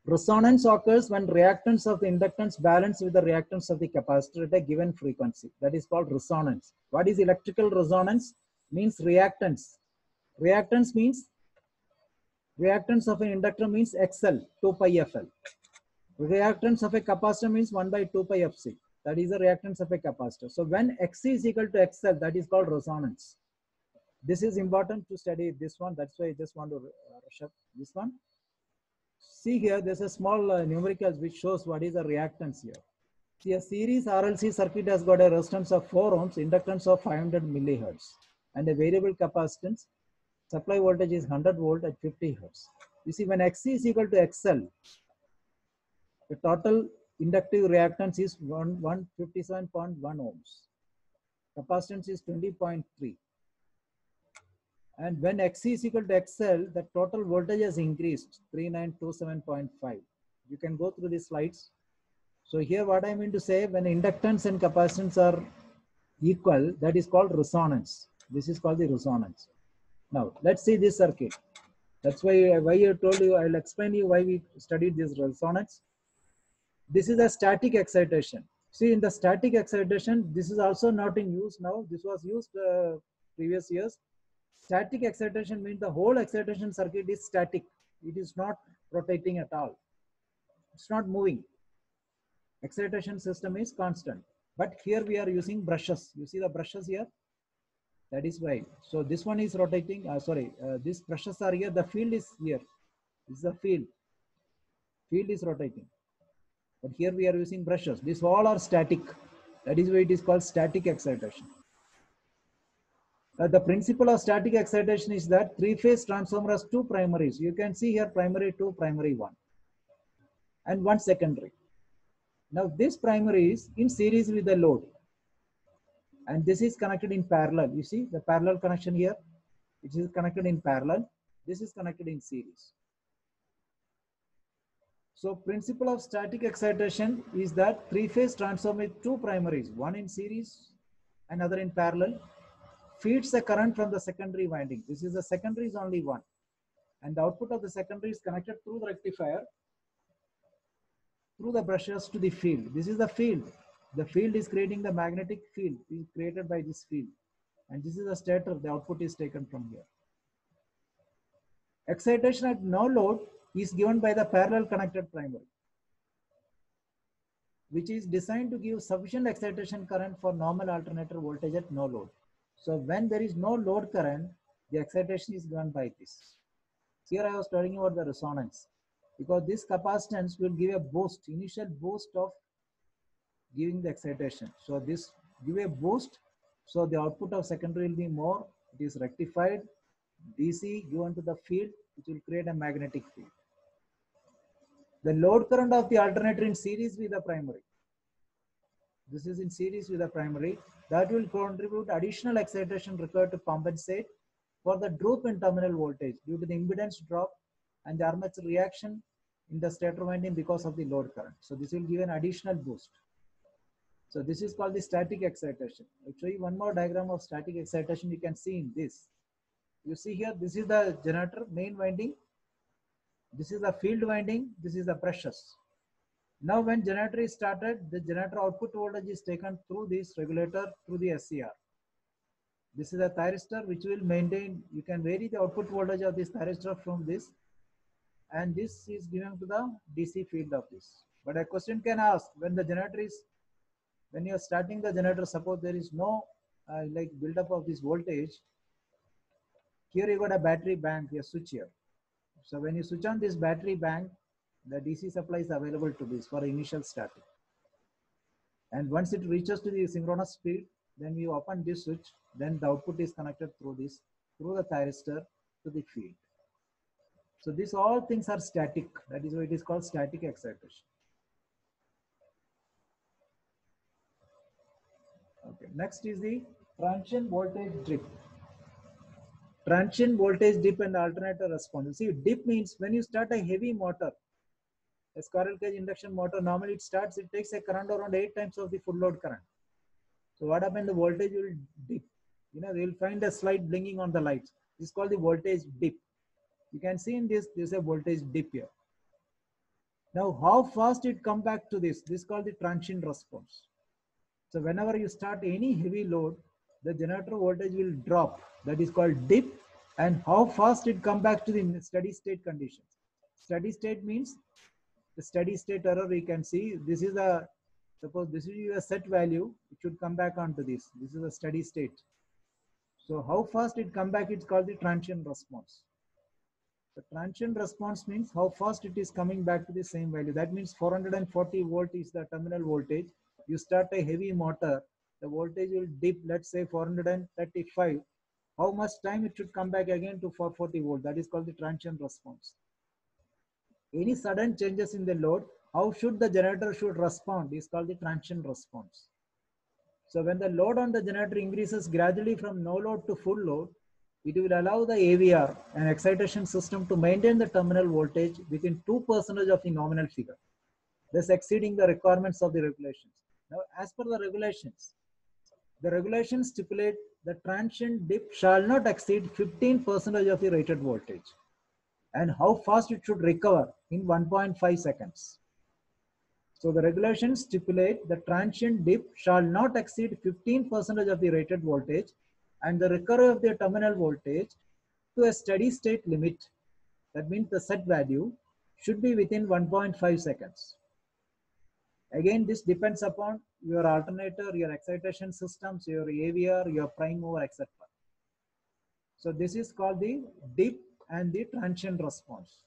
Resonance occurs when reactance of the inductance balance with the reactance of the capacitor at a given frequency. That is called resonance. What is electrical resonance? Means reactance. Reactance means reactance of an inductor means XL, 2 pi FL. Reactance of a capacitor means 1 by 2 pi FC. That is the reactance of a capacitor. So when XC is equal to XL, that is called resonance. This is important to study this one. That's why I just want to rush up this one. See here, there's a small numericals which shows what is the reactance here. See, a series RLC circuit has got a resistance of 4 ohms, inductance of 500 millihertz, and a variable capacitance. Supply voltage is 100 volt at 50 hertz. You see, when XC is equal to XL, the total inductive reactance is 157.1 ohms. Capacitance is 20.3. And when XC is equal to XL, the total voltage has increased 3927.5. You can go through the slides. So here what I mean to say, when inductance and capacitance are equal, that is called resonance. This is called the resonance. Now let's see this circuit. That's why I told you, I'll explain you why we studied this resonance. This is a static excitation. See, in the static excitation, this is also not in use now. This was used previous years. Static excitation means the whole excitation circuit is static. It is not rotating at all. It's not moving. Excitation system is constant. But here we are using brushes. You see the brushes here? That is why. So this one is rotating. These brushes are here. The field is here. This is the field. Field is rotating. But here we are using brushes. These all are static. That is why it is called static excitation. The principle of static excitation is that three-phase transformer has two primaries. You can see here primary 2, primary 1, and one secondary. Now this primary is in series with the load, and this is connected in parallel. You see the parallel connection here. It is connected in parallel. This is connected in series. So principle of static excitation is that three-phase transformer with two primaries, one in series, another in parallel, feeds the current from the secondary winding. This is the secondary is only one, and the output of the secondary is connected through the rectifier, through the brushes to the field. This is the field. The field is creating the magnetic field is created by this field, and this is the stator. The output is taken from here. Excitation at no load is given by the parallel connected primary, which is designed to give sufficient excitation current for normal alternator voltage at no load. So when there is no load current, the excitation is given by this. Here I was telling you about the resonance, because this capacitance will give a boost, initial boost of giving the excitation. So this give a boost, so the output of secondary will be more. It is rectified, DC given to the field, which will create a magnetic field. The load current of the alternator in series with the primary. This is in series with the primary. That will contribute additional excitation required to compensate for the drop in terminal voltage due to the impedance drop and the armature reaction in the stator winding because of the load current. So this will give an additional boost. So this is called the static excitation. I'll show you one more diagram of static excitation. You can see in this. You see here, this is the generator main winding. This is the field winding. This is the brushes. Now when generator is started, the generator output voltage is taken through this regulator through the SCR. This is a thyristor which will maintain, you can vary the output voltage of this thyristor from this, and this is given to the DC field of this. But a question can ask, when the generator is, when you are starting the generator, suppose there is no like build-up of this voltage, here you got a battery bank, a switch here. So when you switch on this battery bank, the DC supply is available to this for initial starting. And once it reaches to the synchronous speed, then you open this switch, then the output is connected through this, through the thyristor to the field. So these all things are static. That is why it is called static excitation. Okay, next is the transient voltage dip. Transient voltage dip and alternator response. See, dip means when you start a heavy motor, a squirrel cage induction motor, normally it starts, it takes a current around 8 times of the full load current. So what happens, the voltage will dip. You know, they will find a slight blinking on the lights. This is called the voltage dip. You can see in this, there is a voltage dip here. Now, how fast it come back to this is called the transient response. So whenever you start any heavy load, the generator voltage will drop. That is called dip. And how fast it come back to the steady state conditions. Steady state means the steady state error. We can see this is a, suppose this is a set value, it should come back onto this. This is a steady state. So how fast it come back, it's called the transient response. The transient response means how fast it is coming back to the same value. That means 440 volt is the terminal voltage. You start a heavy motor, the voltage will dip, let's say 435. How much time it should come back again to 440 volt? That is called the transient response. Any sudden changes in the load, how should the generator should respond is called the transient response. So when the load on the generator increases gradually from no load to full load, it will allow the AVR, an excitation system, to maintain the terminal voltage within 2% of the nominal figure, thus exceeding the requirements of the regulations. Now, as per the regulations stipulate the transient dip shall not exceed 15% of the rated voltage, and how fast it should recover in 1.5 seconds. So the regulations stipulate the transient dip shall not exceed 15% of the rated voltage, and the recovery of the terminal voltage to a steady state limit, that means the set value, should be within 1.5 seconds. Again, this depends upon your alternator, your excitation systems, your AVR, your prime mover, etc. So this is called the dip and the transient response.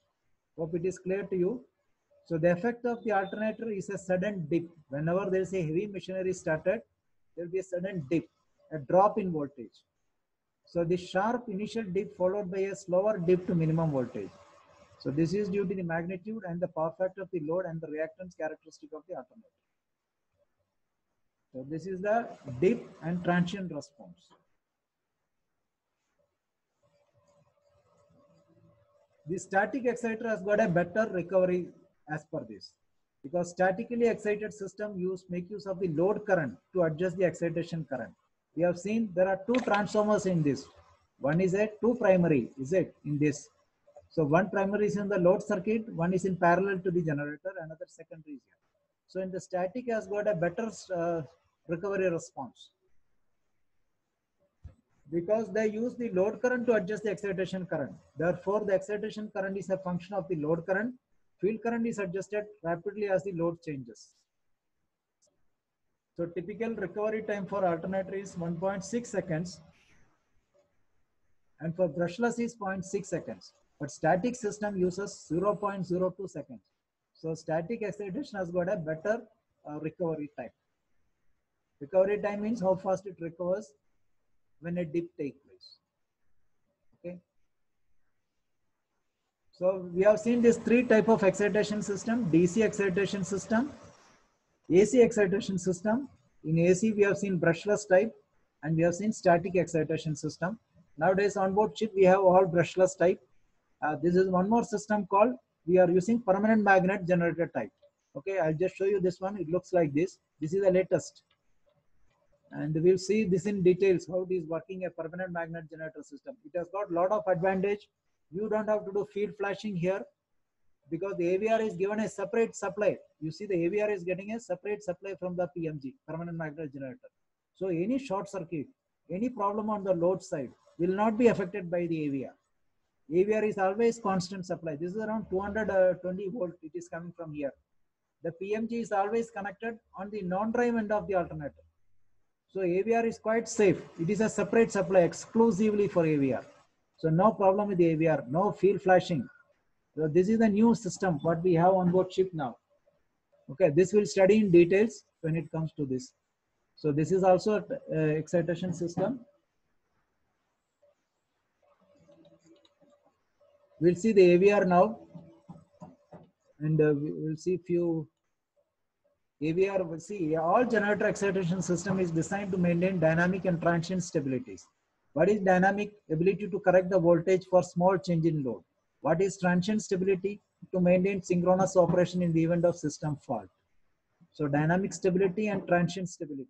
Hope it is clear to you. So the effect of the alternator is a sudden dip. Whenever there is a heavy machinery started, there will be a sudden dip, a drop in voltage. So this sharp initial dip followed by a slower dip to minimum voltage. So this is due to the magnitude and the power factor of the load and the reactance characteristic of the alternator. So this is the dip and transient response. The static exciter has got a better recovery as per this, because statically excited system make use of the load current to adjust the excitation current. We have seen there are two transformers in this. One is a two primary, is it, in this. So one primary is in the load circuit, one is in parallel to the generator, another secondary is here. So in the static has got a better recovery response, because they use the load current to adjust the excitation current. Therefore, the excitation current is a function of the load current. Field current is adjusted rapidly as the load changes. So typical recovery time for alternator is 1.6 seconds, and for brushless is 0.6 seconds. But static system uses 0.02 seconds. So static excitation has got a better recovery time. Recovery time means how fast it recovers when a dip takes place. Okay. So we have seen this three type of excitation system: DC excitation system, AC excitation system. In AC we have seen brushless type, and we have seen static excitation system. Nowadays on board chip we have all brushless type. This is one more system called, we are using permanent magnet generator type. Okay, I'll just show you this one. It looks like this. This is the latest. And we'll see this in details, how it is working a permanent magnet generator system. It has got a lot of advantage. You don't have to do field flashing here, because the AVR is given a separate supply. You see the AVR is getting a separate supply from the PMG, permanent magnet generator. So any short circuit, any problem on the load side will not be affected by the AVR. AVR is always constant supply. This is around 220 volt. It is coming from here. The PMG is always connected on the non-drive end of the alternator. So AVR is quite safe. It is a separate supply exclusively for AVR. So no problem with the AVR, no field flashing. So this is the new system what we have on board chip now. Okay, this will study in details when it comes to this. So this is also an excitation system. We'll see the AVR now, and we'll see few AVR. We'll see all generator excitation system is designed to maintain dynamic and transient stabilities. What is dynamic? Ability to correct the voltage for small change in load. What is transient stability? To maintain synchronous operation in the event of system fault. So dynamic stability and transient stability.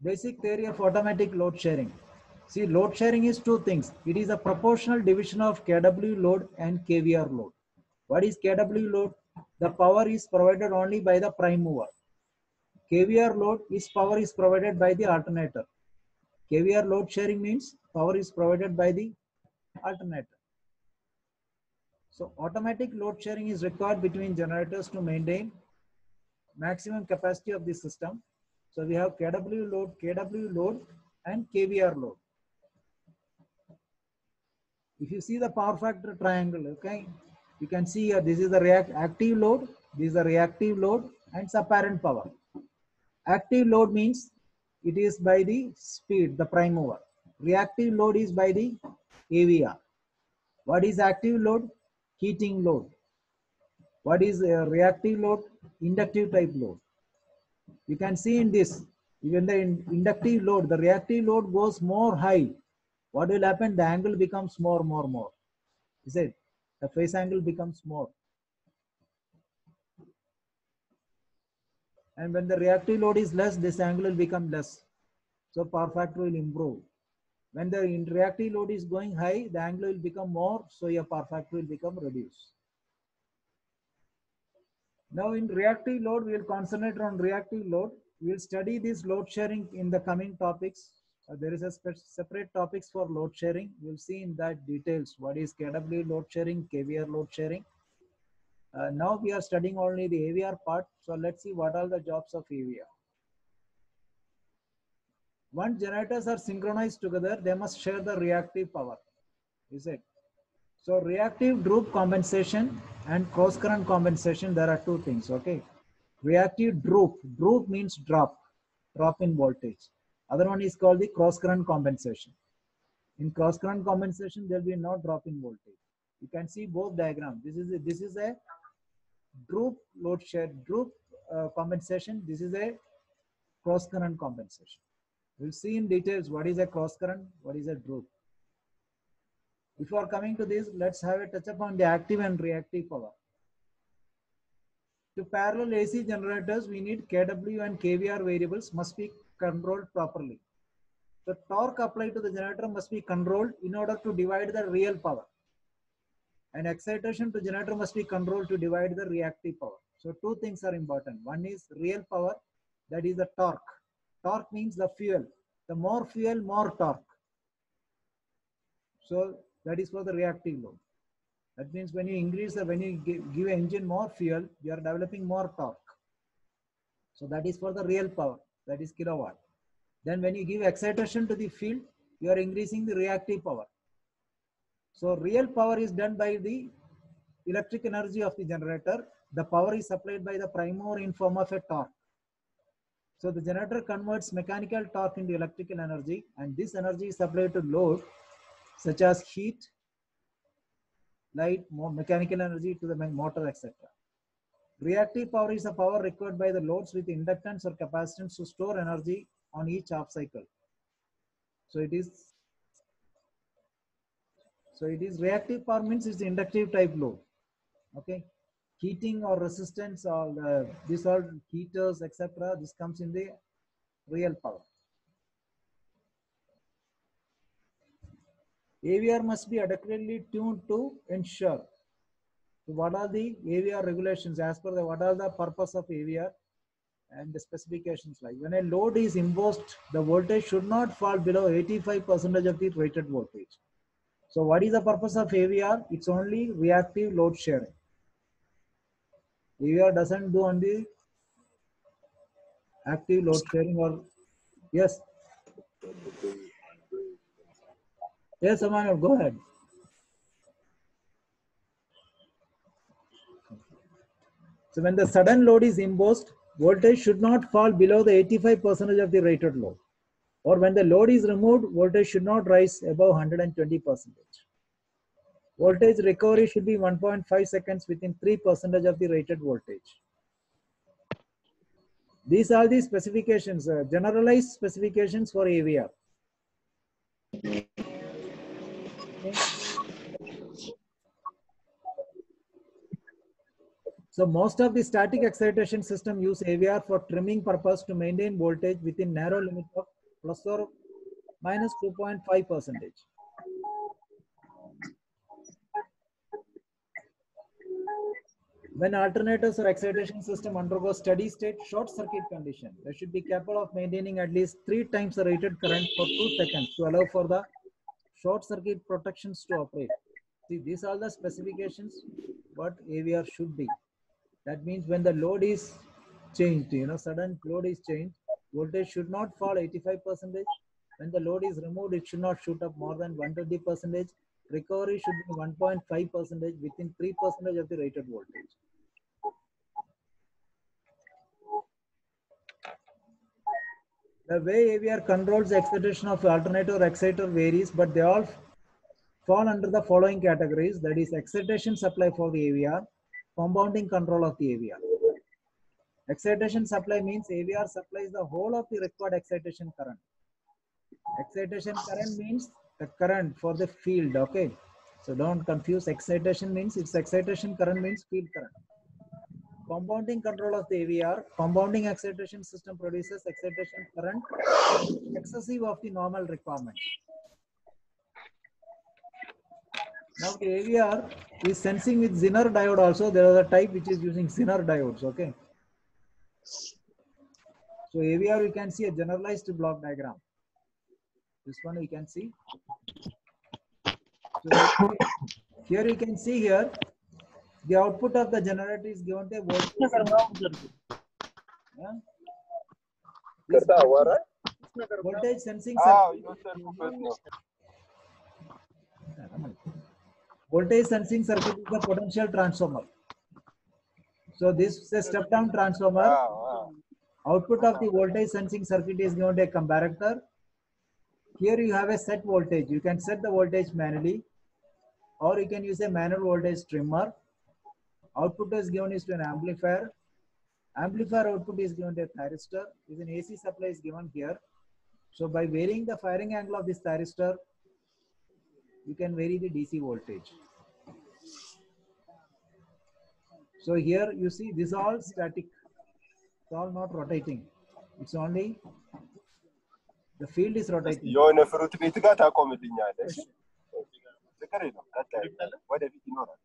Basic theory of automatic load sharing. See, load sharing is two things. It is a proportional division of kW load and kVR load. What is kW load? The power is provided only by the prime mover. kVR load is power is provided by the alternator. kVR load sharing means power is provided by the alternator. So automatic load sharing is required between generators to maintain maximum capacity of the system. So we have kW load and kVR load. If you see the power factor triangle, okay, you can see here, this is the active load, this is the reactive load, and it's apparent power. Active load means it is by the speed, the prime mover. Reactive load is by the AVR. What is active load? Heating load. What is reactive load? Inductive type load. You can see in this, Even the inductive load, the reactive load goes more high. What will happen? The angle becomes more. Is it? The phase angle becomes more. And when the reactive load is less, this angle will become less. So power factor will improve. When the reactive load is going high, the angle will become more, so your power factor will become reduced. Now in reactive load, we will concentrate on reactive load. We will study this load sharing in the coming topics. There is a separate topics for load sharing. We will see in that details. What is kW load sharing, kVAR load sharing. Now we are studying only the AVR part. So let's see what are the jobs of AVR. Once generators are synchronized together, they must share the reactive power. Is it? So reactive droop compensation and cross current compensation, there are two things. Okay. Reactive droop. Droop means drop in voltage. Other one is called the cross current compensation. In cross current compensation, there will be no drop in voltage. You can see both diagrams. This is a droop load share, droop compensation. This is a cross current compensation. We'll see in details what is a cross current, what is a droop. Before coming to this, let's have a touch upon the active and reactive power. To parallel AC generators, we need kW and kVAR variables must be controlled properly. The torque applied to the generator must be controlled in order to divide the real power. And excitation to generator must be controlled to divide the reactive power. So two things are important. One is real power, that is the torque. Torque means the fuel. The more fuel, more torque. So that is for the reactive load. That means when you when you give an engine more fuel, you are developing more torque. So that is for the real power, that is kilowatt. Then when you give excitation to the field, you are increasing the reactive power. So real power is done by the electric energy of the generator. The power is supplied by the prime mover in form of a torque. So the generator converts mechanical torque into electrical energy, and this energy is supplied to load such as heat, light, mechanical energy to the motor, etc. Reactive power is a power required by the loads with inductance or capacitance to store energy on each half cycle. So it is reactive power means it's inductive type load. Okay, heating or resistance or these are heaters, etc. This comes in the real power. AVR must be adequately tuned to ensure. So what are the AVR regulations as per what are the purpose of AVR and the specifications like? When a load is imposed, the voltage should not fall below 85% of the rated voltage. So what is the purpose of AVR? It's only reactive load sharing. AVR doesn't do only active load sharing or yes. Yes, Aman, go ahead. So when the sudden load is imposed, voltage should not fall below the 85% of the rated load. Or when the load is removed, voltage should not rise above 120%. Voltage recovery should be 1.5 seconds within 3% of the rated voltage. These are the specifications, generalized specifications for AVR. Okay. So most of the static excitation system use AVR for trimming purpose to maintain voltage within narrow limit of plus or minus 2.5%. When alternators or excitation system undergo steady state short circuit condition, they should be capable of maintaining at least 3 times the rated current for 2 seconds to allow for the short circuit protections to operate. See, these are the specifications what AVR should be. That means when the load is changed, sudden load is changed, voltage should not fall 85%. When the load is removed, it should not shoot up more than 120%. Recovery should be 1.5% within 3% of the rated voltage. The way AVR controls the excitation of alternator or exciter varies, but they all fall under the following categories. That is excitation supply for the AVR, compounding control of the AVR. Excitation supply means AVR supplies the whole of the required excitation current. Excitation current means the current for the field, okay? So don't confuse. Excitation means its excitation current means field current. Compounding control of the AVR, compounding excitation system produces excitation current excessive of the normal requirement. Now the AVR is sensing with Zener diode also. There is a type which is using Zener diodes, okay? So AVR we can see a generalized block diagram. This one we can see. So here you can see here the output of the generator is given to a voltage. Yeah? This voltage sensing circuit. Voltage sensing circuit is the potential transformer. So this is a step down transformer. Output of the voltage sensing circuit is given to a comparator. Here you have a set voltage. You can set the voltage manually, or you can use a manual voltage trimmer. Output is given is to an amplifier. Amplifier output is given to a thyristor. Is an AC supply is given here. So by varying the firing angle of this thyristor, you can vary the DC voltage. So here you see this all static. It's all not rotating. It's only the field is rotating. የሆነ ፍሩት ቤት ጋር ታቆምልኛለሽ። ፍቅር ነው ወደፊት ይኖራል።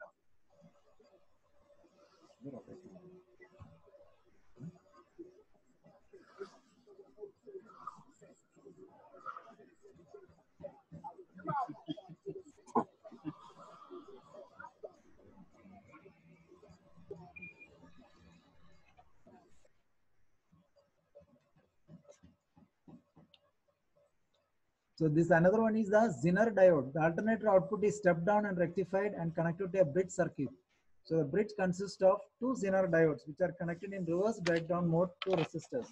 So this another one is the Zener diode. The alternator output is stepped down and rectified and connected to a bridge circuit. So the bridge consists of two Zener diodes which are connected in reverse breakdown mode to resistors.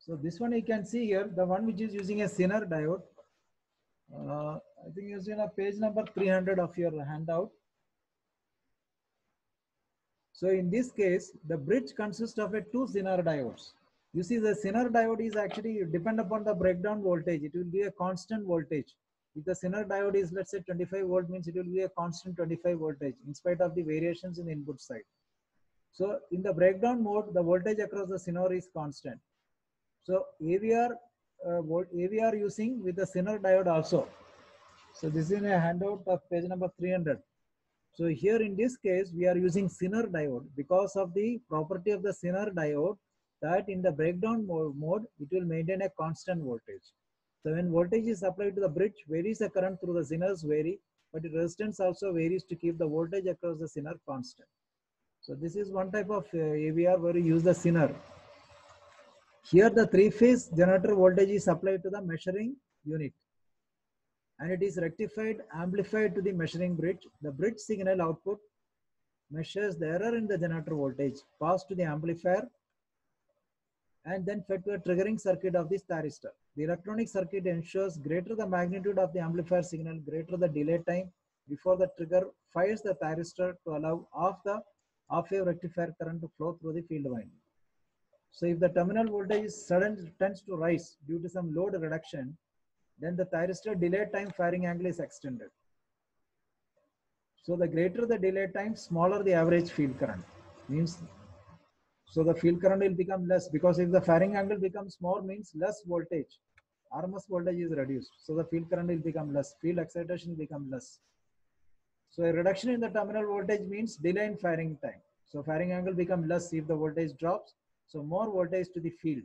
So this one you can see here, the one which is using a Zener diode. I think it's in a page number 300 of your handout. So in this case, the bridge consists of a two Zener diodes. You see the Zener diode is actually depend upon the breakdown voltage. It will be a constant voltage. If the Zener diode is let's say 25 volt means it will be a constant 25 voltage in spite of the variations in the input side. So in the breakdown mode, the voltage across the Zener is constant. So AVR using with the Zener diode also. So this is a handout of page number 300. So here in this case, we are using Zener diode because of the property of the Zener diode that in the breakdown mode, it will maintain a constant voltage. So when voltage is applied to the bridge, varies the current through the Zeners vary, but the resistance also varies to keep the voltage across the Zener constant. So this is one type of AVR where you use the Zener. Here the three-phase generator voltage is applied to the measuring unit and it is rectified, amplified to the measuring bridge. The bridge signal output measures the error in the generator voltage, passed to the amplifier and then fed to a triggering circuit of this thyristor. The electronic circuit ensures greater the magnitude of the amplifier signal, greater the delay time before the trigger fires the thyristor to allow half-wave rectifier current to flow through the field winding. So if the terminal voltage tends to rise due to some load reduction, then the thyristor delay time firing angle is extended. So the greater the delay time, smaller the average field current. Means, so the field current will become less because if the firing angle becomes more means less voltage. RMS voltage is reduced. So the field current will become less. Field excitation will become less. So a reduction in the terminal voltage means delay in firing time. So firing angle become less if the voltage drops. So more voltage to the field.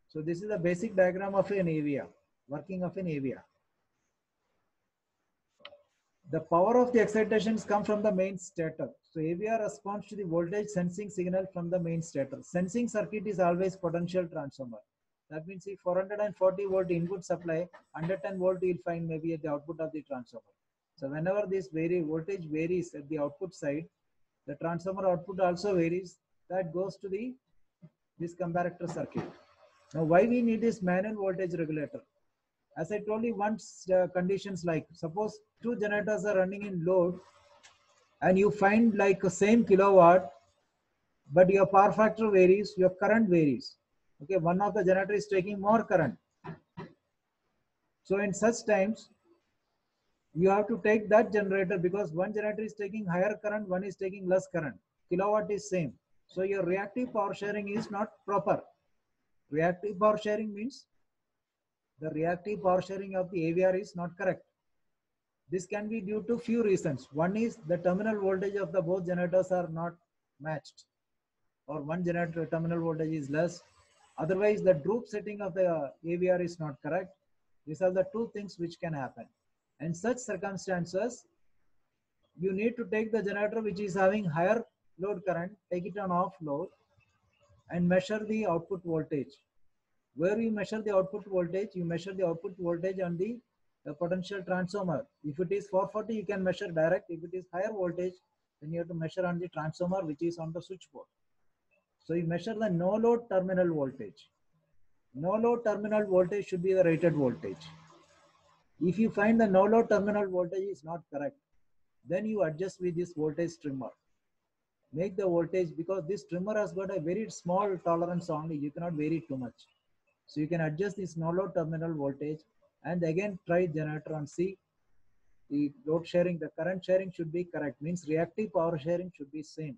So this is the basic diagram of an AVR, working of an AVR. The power of the excitations come from the main stator. So AVR responds to the voltage sensing signal from the main stator. Sensing circuit is always potential transformer. That means if 440 volt input supply, 110 volt you'll find maybe at the output of the transformer. So whenever this voltage varies at the output side, the transformer output also varies. That goes to this comparator circuit. Now why we need this manual voltage regulator? As I told you once, conditions like suppose two generators are running in load and you find like a same kilowatt, but your power factor varies, your current varies. Okay, one of the generator is taking more current. So in such times, you have to take that generator because one generator is taking higher current, one is taking less current. Kilowatt is same. So your reactive power sharing is not proper. Reactive power sharing means the reactive power sharing of the AVR is not correct. This can be due to few reasons. One is the terminal voltage of the both generators are not matched, or one generator terminal voltage is less. Otherwise, the droop setting of the AVR is not correct. These are the two things which can happen. In such circumstances, you need to take the generator which is having higher load current, take it on off load, and measure the output voltage. Where you measure the output voltage, you measure the output voltage on the potential transformer. If it is 440, you can measure direct. If it is higher voltage, then you have to measure on the transformer which is on the switchboard. So you measure the no load terminal voltage. No load terminal voltage should be the rated voltage. If you find the no load terminal voltage is not correct, then you adjust with this voltage trimmer. Make the voltage, because this trimmer has got a very small tolerance only, you cannot vary too much. So you can adjust this no load terminal voltage and again try generator and see the load sharing, the current sharing should be correct, means reactive power sharing should be same.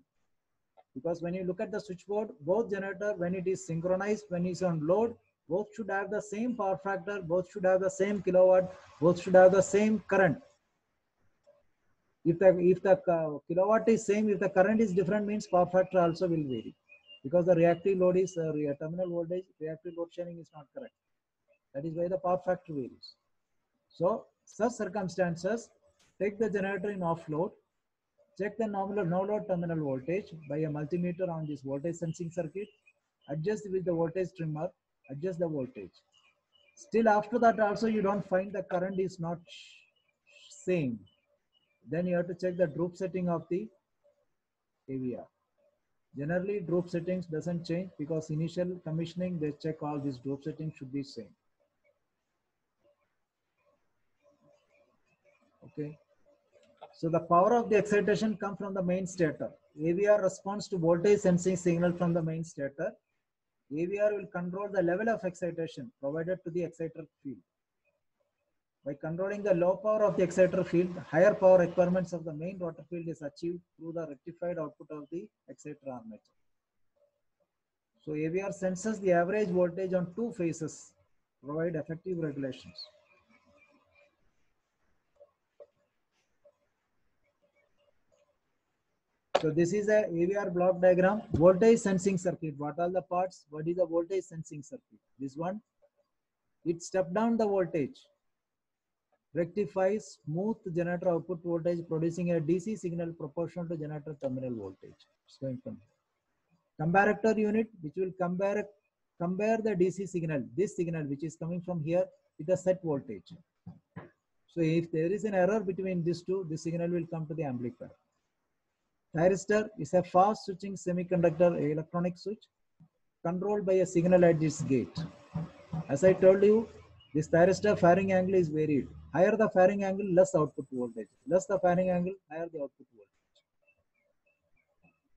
Because when you look at the switchboard, both generator, when it is synchronized, when it's on load, both should have the same power factor, both should have the same kilowatt, both should have the same current. If the kilowatt is same, if the current is different, means power factor also will vary. Because the reactive load is terminal voltage, reactive load sharing is not correct. That is why the power factor varies. So such circumstances, take the generator in off load, check the no load terminal voltage by a multimeter on this voltage sensing circuit, adjust with the voltage trimmer, adjust the voltage. Still after that also you don't find the current is not same. Then you have to check the droop setting of the AVR. Generally droop settings doesn't change because initial commissioning they check all these droop settings should be same. Okay. So the power of the excitation comes from the main stator. AVR responds to voltage sensing signal from the main stator. AVR will control the level of excitation provided to the exciter field. By controlling the low power of the exciter field, higher power requirements of the main rotor field is achieved through the rectified output of the exciter armature. So AVR senses the average voltage on two phases, provide effective regulations. So this is a AVR block diagram, voltage sensing circuit. What are the parts? What is the voltage sensing circuit? This one, it step down the voltage, rectifies smooth generator output voltage, producing a DC signal proportional to generator terminal voltage. It's going from comparator unit, which will compare the DC signal, this signal which is coming from here with the set voltage. So if there is an error between these two, the signal will come to the amplifier. Thyristor is a fast switching semiconductor electronic switch controlled by a signal at its gate. As I told you, this thyristor firing angle is varied. Higher the firing angle, less output voltage. Less the firing angle, higher the output voltage.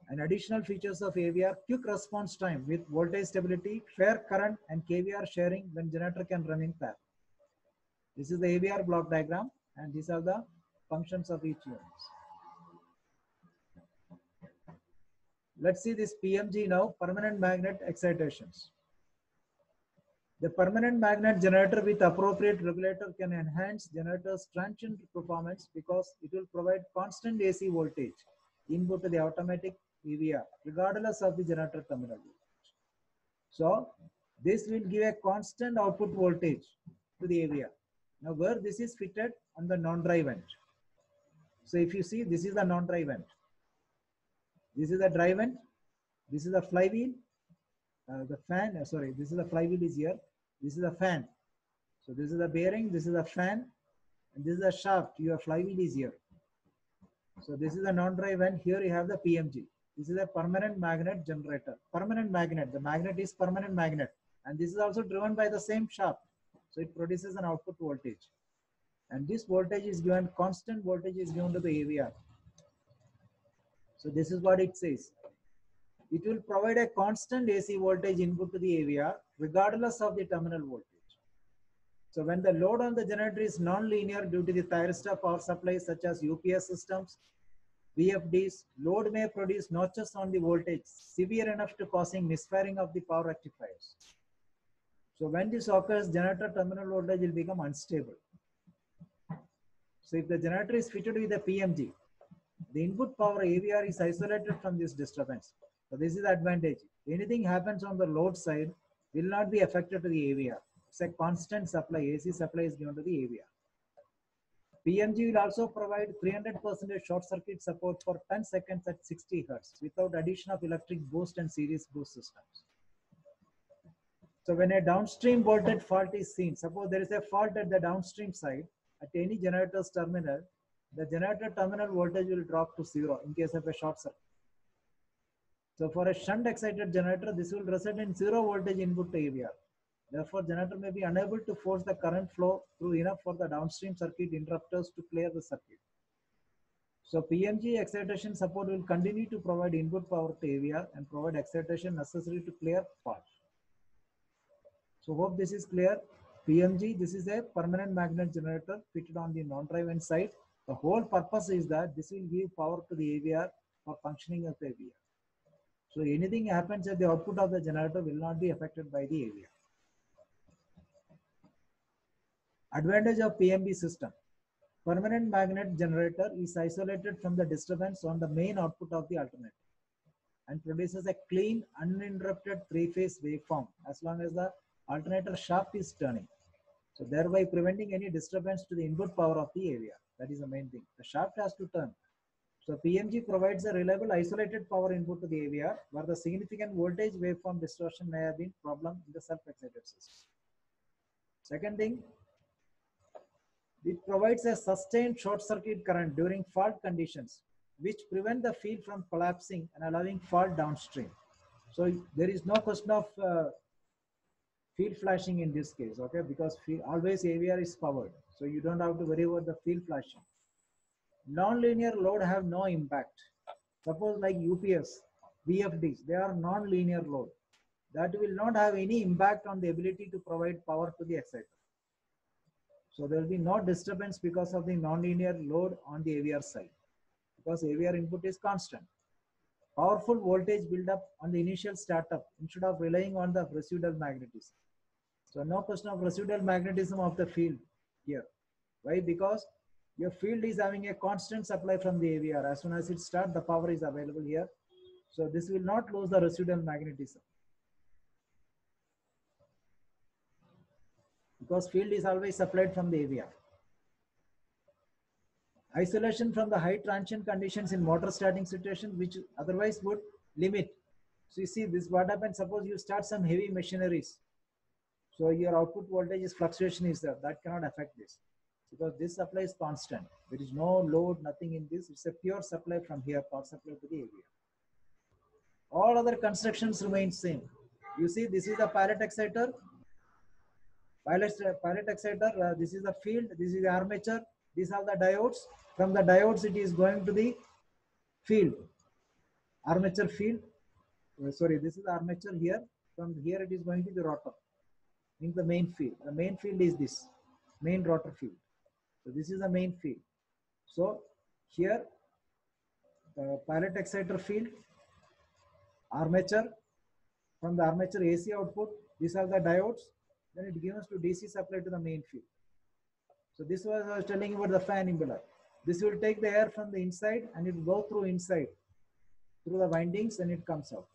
And additional features of AVR, quick response time with voltage stability, fair current and KVR sharing when generator can run in parallel. This is the AVR block diagram and these are the functions of each unit. Let's see this PMG now, permanent magnet excitations. The permanent magnet generator with appropriate regulator can enhance generator's transient performance because it will provide constant AC voltage input to the automatic AVR regardless of the generator terminal voltage. So this will give a constant output voltage to the AVR. Now where this is fitted on the non-drive end. So if you see, this is the non-dry vent. This is the dry vent. This is the flywheel. The fan, sorry, this is the flywheel is here. This is the fan. So this is the bearing, this is the fan, and this is the shaft. Your flywheel is here. So this is a non-dry vent. Here you have the PMG. This is a permanent magnet generator. Permanent magnet. The magnet is permanent magnet. And this is also driven by the same shaft. So it produces an output voltage. And this voltage is given, constant voltage is given to the AVR. So this is what it says. It will provide a constant AC voltage input to the AVR regardless of the terminal voltage. So when the load on the generator is non-linear due to the thyristor power supplies such as UPS systems, VFDs, load may produce notches on the voltage severe enough to causing misfiring of the power rectifiers. So when this occurs, generator terminal voltage will become unstable. So if the generator is fitted with a PMG, the input power AVR is isolated from this disturbance. So this is the advantage. Anything happens on the load side will not be affected to the AVR. It's a constant supply, AC supply is given to the AVR. PMG will also provide 300% short circuit support for 10 seconds at 60 Hz without addition of electric boost and series boost systems. So when a downstream voltage fault is seen, suppose there is a fault at the downstream side at any generator's terminal, the generator terminal voltage will drop to 0 in case of a short circuit. So for a shunt excited generator, this will result in 0 voltage input to AVR. Therefore, generator may be unable to force the current flow through enough for the downstream circuit interrupters to clear the circuit. So PMG excitation support will continue to provide input power to AVR and provide excitation necessary to clear fault. So hope this is clear. PMG, this is a permanent magnet generator fitted on the non-dry vent side. The whole purpose is that this will give power to the AVR for functioning of the AVR. So anything happens at the output of the generator will not be affected by the AVR. Advantage of PMB system. Permanent magnet generator is isolated from the disturbance on the main output of the alternator and produces a clean, uninterrupted three-phase waveform as long as the alternator shaft is turning. So thereby preventing any disturbance to the input power of the AVR. That is the main thing. The shaft has to turn. So PMG provides a reliable isolated power input to the AVR where the significant voltage waveform distortion may have been problem in the self-excited system. Second thing, it provides a sustained short circuit current during fault conditions which prevent the field from collapsing and allowing fault downstream. So there is no question of field flashing in this case, okay, because always AVR is powered. So you don't have to worry about the field flashing. Non-linear load have no impact. Suppose like UPS, VFDs, they are non-linear load. That will not have any impact on the ability to provide power to the exciter. So there will be no disturbance because of the non-linear load on the AVR side, because AVR input is constant. Powerful voltage build up on the initial startup instead of relying on the residual magnetism. So no question of residual magnetism of the field here. Why? Because your field is having a constant supply from the AVR. As soon as it starts, the power is available here. So this will not lose the residual magnetism, because field is always supplied from the AVR. Isolation from the high transient conditions in motor starting situation, which otherwise would limit. So you see this, what happens, suppose you start some heavy machineries. So your output voltage is fluctuation is there. That cannot affect this, because this supply is constant. There is no load, nothing in this. It's a pure supply from here, power supply to the AVR. All other constructions remain same. You see, this is the pilot exciter. Pilot exciter, this is the field, this is the armature, these are the diodes. From the diodes, it is going to the field, armature field. Sorry, this is armature here. From here, it is going to the rotor, in the main field. The main field is this, main rotor field. So this is the main field. So here, pilot exciter field, armature. From the armature AC output, these are the diodes. Then it gives to DC supply to the main field. So this was I was telling you about the fan impeller. This will take the air from the inside and it will go through inside, through the windings, and it comes out.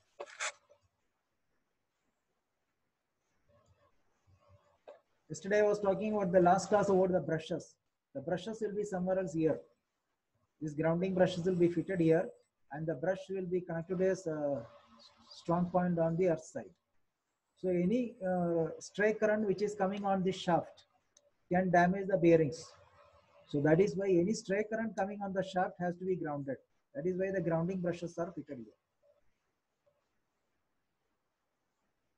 Yesterday I was talking about the last class about the brushes. The brushes will be somewhere else here. These grounding brushes will be fitted here, and the brush will be connected as a strong point on the earth side. So any stray current which is coming on this shaft can damage the bearings. So that is why any stray current coming on the shaft has to be grounded. That is why the grounding brushes are fitted here.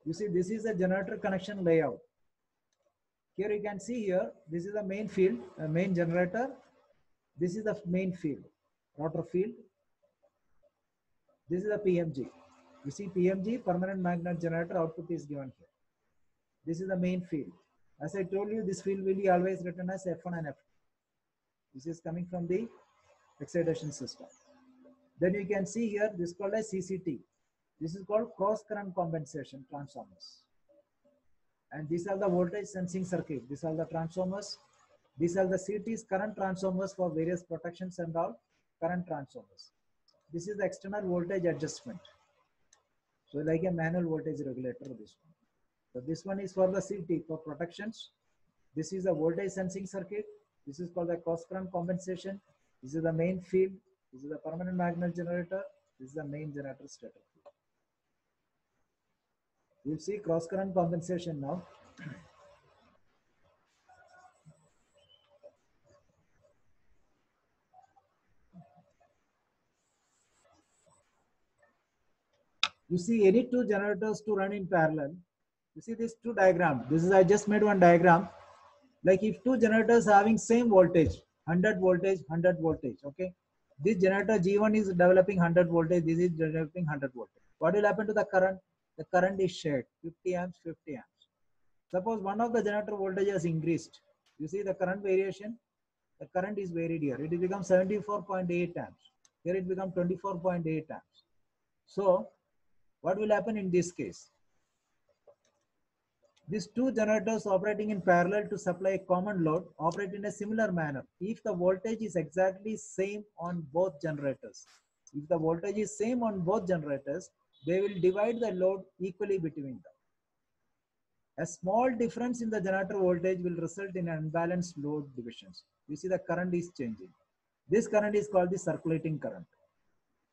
You see, this is a generator connection layout. Here you can see here, this is the main field, main generator. This is the main field, rotor field. This is the PMG. You see PMG, permanent magnet generator output is given here. This is the main field. As I told you, this field will be always written as F1 and F2. This is coming from the excitation system. Then you can see here, this is called as CCT. This is called cross current compensation transformers. And these are the voltage sensing circuit. These are the transformers. These are the CTs, current transformers for various protections and all current transformers. This is the external voltage adjustment. So like a manual voltage regulator, this one. So this one is for the CT for protections. This is the voltage sensing circuit. This is called the cross current compensation. This is the main field. This is the permanent magnet generator. This is the main generator stator. We'll see cross current compensation now. You see any two generators to run in parallel. You see these two diagrams. This is, I just made one diagram. Like if two generators having same voltage, 100 voltage, 100 voltage, okay? This generator G1 is developing 100 voltage, this is developing 100 voltage. What will happen to the current? The current is shared, 50 amps, 50 amps. Suppose one of the generator voltage has increased. You see the current variation? The current is varied here. It becomes 74.8 amps. Here it becomes 24.8 amps. So what will happen in this case? These two generators operating in parallel to supply a common load operate in a similar manner if the voltage is exactly same on both generators. If the voltage is same on both generators, they will divide the load equally between them. A small difference in the generator voltage will result in unbalanced load divisions. You see the current is changing. This current is called the circulating current.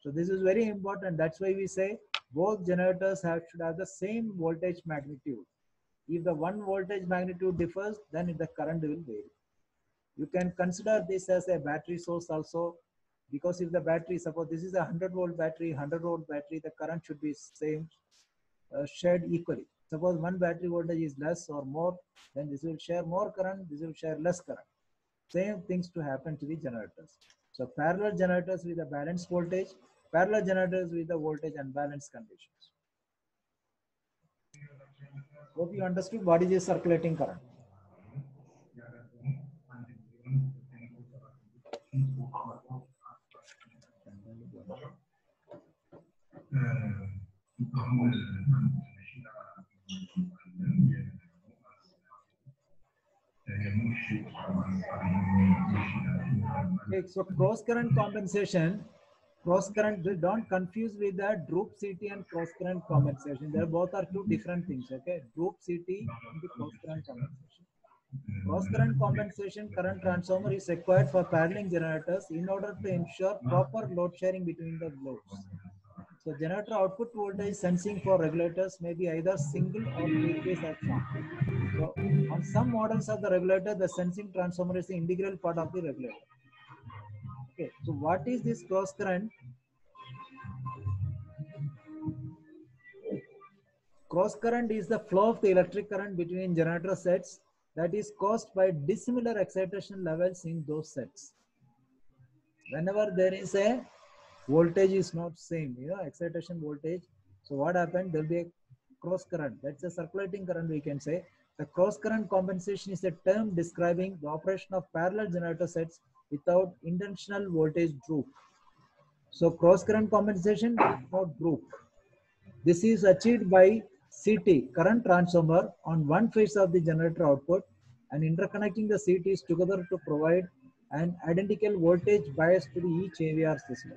So this is very important. That's why we say both generators should have the same voltage magnitude. If the one voltage magnitude differs, then the current will vary. You can consider this as a battery source also, because if the battery, suppose this is a 100-volt battery, 100-volt battery, the current should be same, shared equally. Suppose one battery voltage is less or more, then this will share more current, this will share less current. Same things to happen to the generators. So parallel generators with a balanced voltage, parallel generators with the voltage unbalanced conditions. Hope you understood what is a circulating current. Okay, so cross current compensation, cross current, don't confuse with the droop CT and cross current compensation. They both are two different things. Okay, droop CT and the cross current compensation. Cross current compensation current transformer is required for paralleling generators in order to ensure proper load sharing between the loads. So generator output voltage sensing for regulators may be either single or three-phase action. So on some models of the regulator, the sensing transformer is the integral part of the regulator. Okay, so what is this cross current? Cross current is the flow of the electric current between generator sets that is caused by dissimilar excitation levels in those sets. Whenever there is a voltage is not same, excitation voltage. So what happened? There will be a cross current. That's a circulating current, we can say. The cross current compensation is a term describing the operation of parallel generator sets without intentional voltage droop. So cross current compensation without droop. This is achieved by CT, current transformer, on one phase of the generator output and interconnecting the CTs together to provide an identical voltage bias to each AVR system.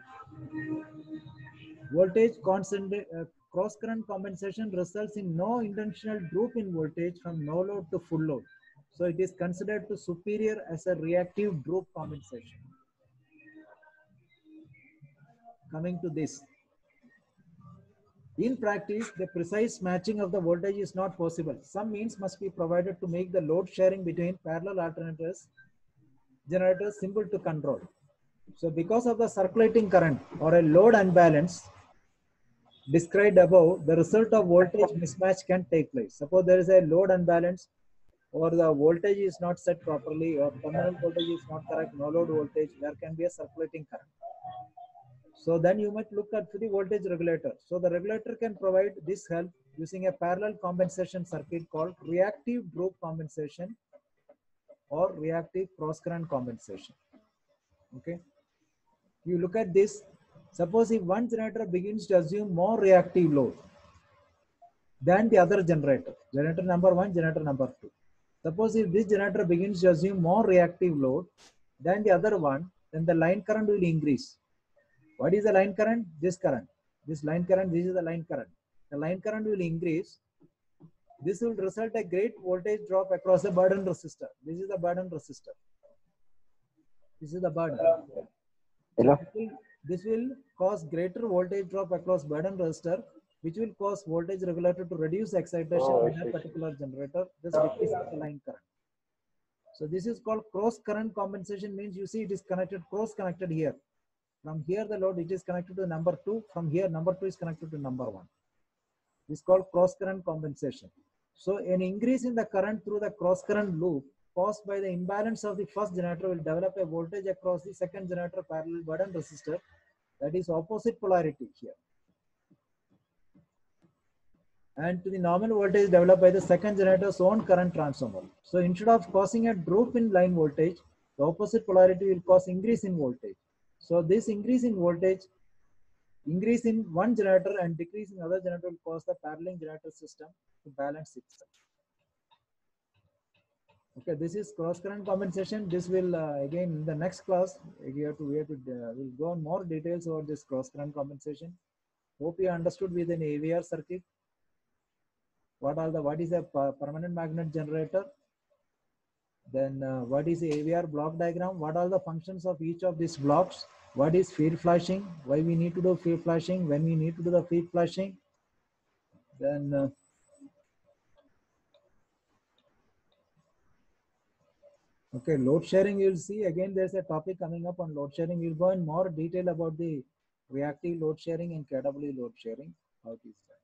Voltage cross current compensation results in no intentional droop in voltage from no load to full load. So it is considered to superior as a reactive droop compensation. coming to this. In practice, the precise matching of the voltage is not possible. Some means must be provided to make the load sharing between parallel alternators generators simple to control. So because of the circulating current or a load unbalance described above, the result of voltage mismatch can take place. Suppose there is a load unbalance or the voltage is not set properly or terminal voltage is not correct, no load voltage, there can be a circulating current. So then you might look at the voltage regulator. So the regulator can provide this help using a parallel compensation circuit called reactive droop compensation or reactive cross current compensation. Okay. You look at this. Suppose if one generator begins to assume more reactive load than the other generator, generator number 1, generator number 2. Suppose if this generator begins to assume more reactive load than the other one, then the line current will increase. What is the line current? This current. This line current, this is the line current. The line current will increase. This will result a great voltage drop across the burden resistor. This is the burden resistor. This is the burden. Hello. This will cause greater voltage drop across burden resistor, which will cause voltage regulator to reduce excitation in a particular generator. This decreases the line current. So this is called cross current compensation. Means you see it is connected, cross connected here. From here the load, it is connected to number 2. From here number 2 is connected to number 1. This is called cross current compensation. So an increase in the current through the cross current loop caused by the imbalance of the first generator will develop a voltage across the second generator parallel burden resistor, that is opposite polarity here. And to the nominal voltage developed by the second generator's own current transformer. So instead of causing a drop in line voltage, the opposite polarity will cause increase in voltage. So this increase in voltage, increase in one generator and decrease in other generator will cause the parallel generator system to balance itself. Okay, this is cross current compensation. This will again in the next class we'll go on more details about this cross current compensation. Hope you understood with an AVR circuit. What is a permanent magnet generator? Then what is the AVR block diagram? What are the functions of each of these blocks? What is field flashing? Why we need to do field flashing? When we need to do the field flashing? Then okay, load sharing you'll see. Again, there's a topic coming up on load sharing. We'll go in more detail about the reactive load sharing and KW load sharing. How it is done.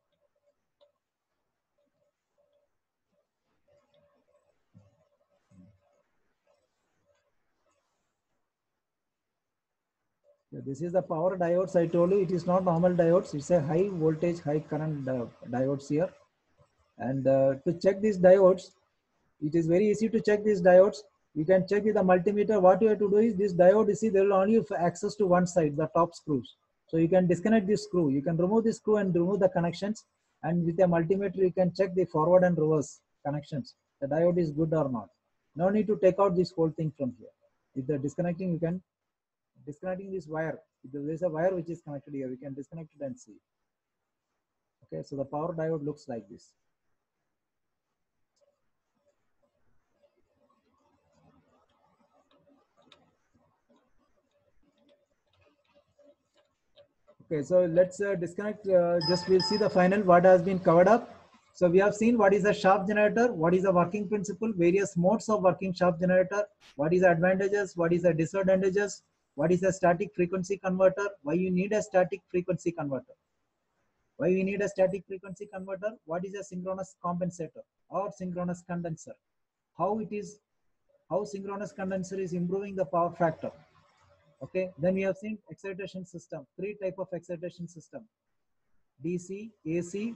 Yeah, this is the power diodes. I told you it is not normal diodes. It's a high voltage, high current diodes here. And to check these diodes, it is very easy to check these diodes. You can check with the multimeter. What you have to do is this diode, you see, there will only have access to one side, the top screws. So you can disconnect this screw. You can remove this screw and remove the connections. And with a multimeter, you can check the forward and reverse connections. The diode is good or not. No need to take out this whole thing from here. If they're disconnecting, you can disconnecting this wire. If there is a wire which is connected here, we can disconnect it and see. Okay, so the power diode looks like this. Okay, so let's disconnect. Just we'll see the final what has been covered up. So we have seen what is a shaft generator, what is the working principle, various modes of working shaft generator, what is the advantages, what is the disadvantages, what is a static frequency converter, why you need a static frequency converter, why we need a static frequency converter, what is a synchronous compensator or synchronous condenser, how synchronous condenser is improving the power factor. Okay, then we have seen excitation system, 3 type of excitation system, DC, AC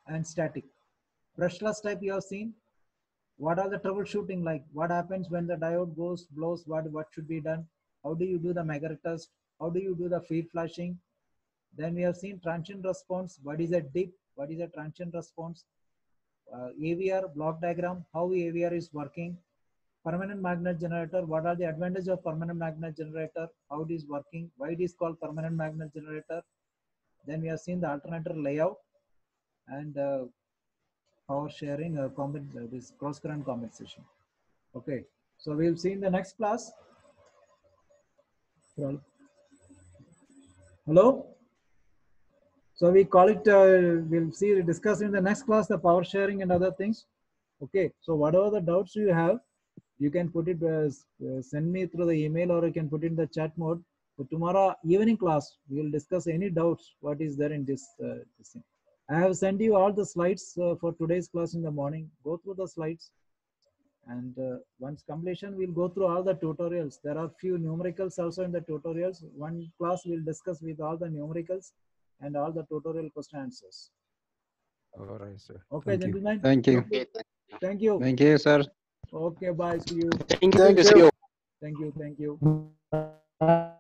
and static. Brushless type you have seen. What are the troubleshooting like? What happens when the diode blows? What should be done? How do you do the Megger test? How do you do the field flashing? Then we have seen transient response. What is a dip? What is a transient response? AVR block diagram, how AVR is working. Permanent magnet generator, what are the advantages of permanent magnet generator? How it is working? Why it is called permanent magnet generator? Then we have seen the alternator layout and power sharing, this cross current compensation. Okay, so we'll see in the next class. Hello? So we call it, we'll see, discuss in the next class, the power sharing and other things. Okay, so whatever the doubts you have, you can put it, send me through the email, or you can put it in the chat mode. So tomorrow evening class, we will discuss any doubts, what is there in this thing. I have sent you all the slides for today's class in the morning. Go through the slides. And once completion, we'll go through all the tutorials. There are few numericals also in the tutorials. One class we'll discuss with all the numericals and all the tutorial question answers. All right, sir. Okay, Thank you. gentlemen. Thank you. Okay, Thank you. Thank you, sir. Okay, bye. See you. thank you. See you. Thank you. Thank you. Bye.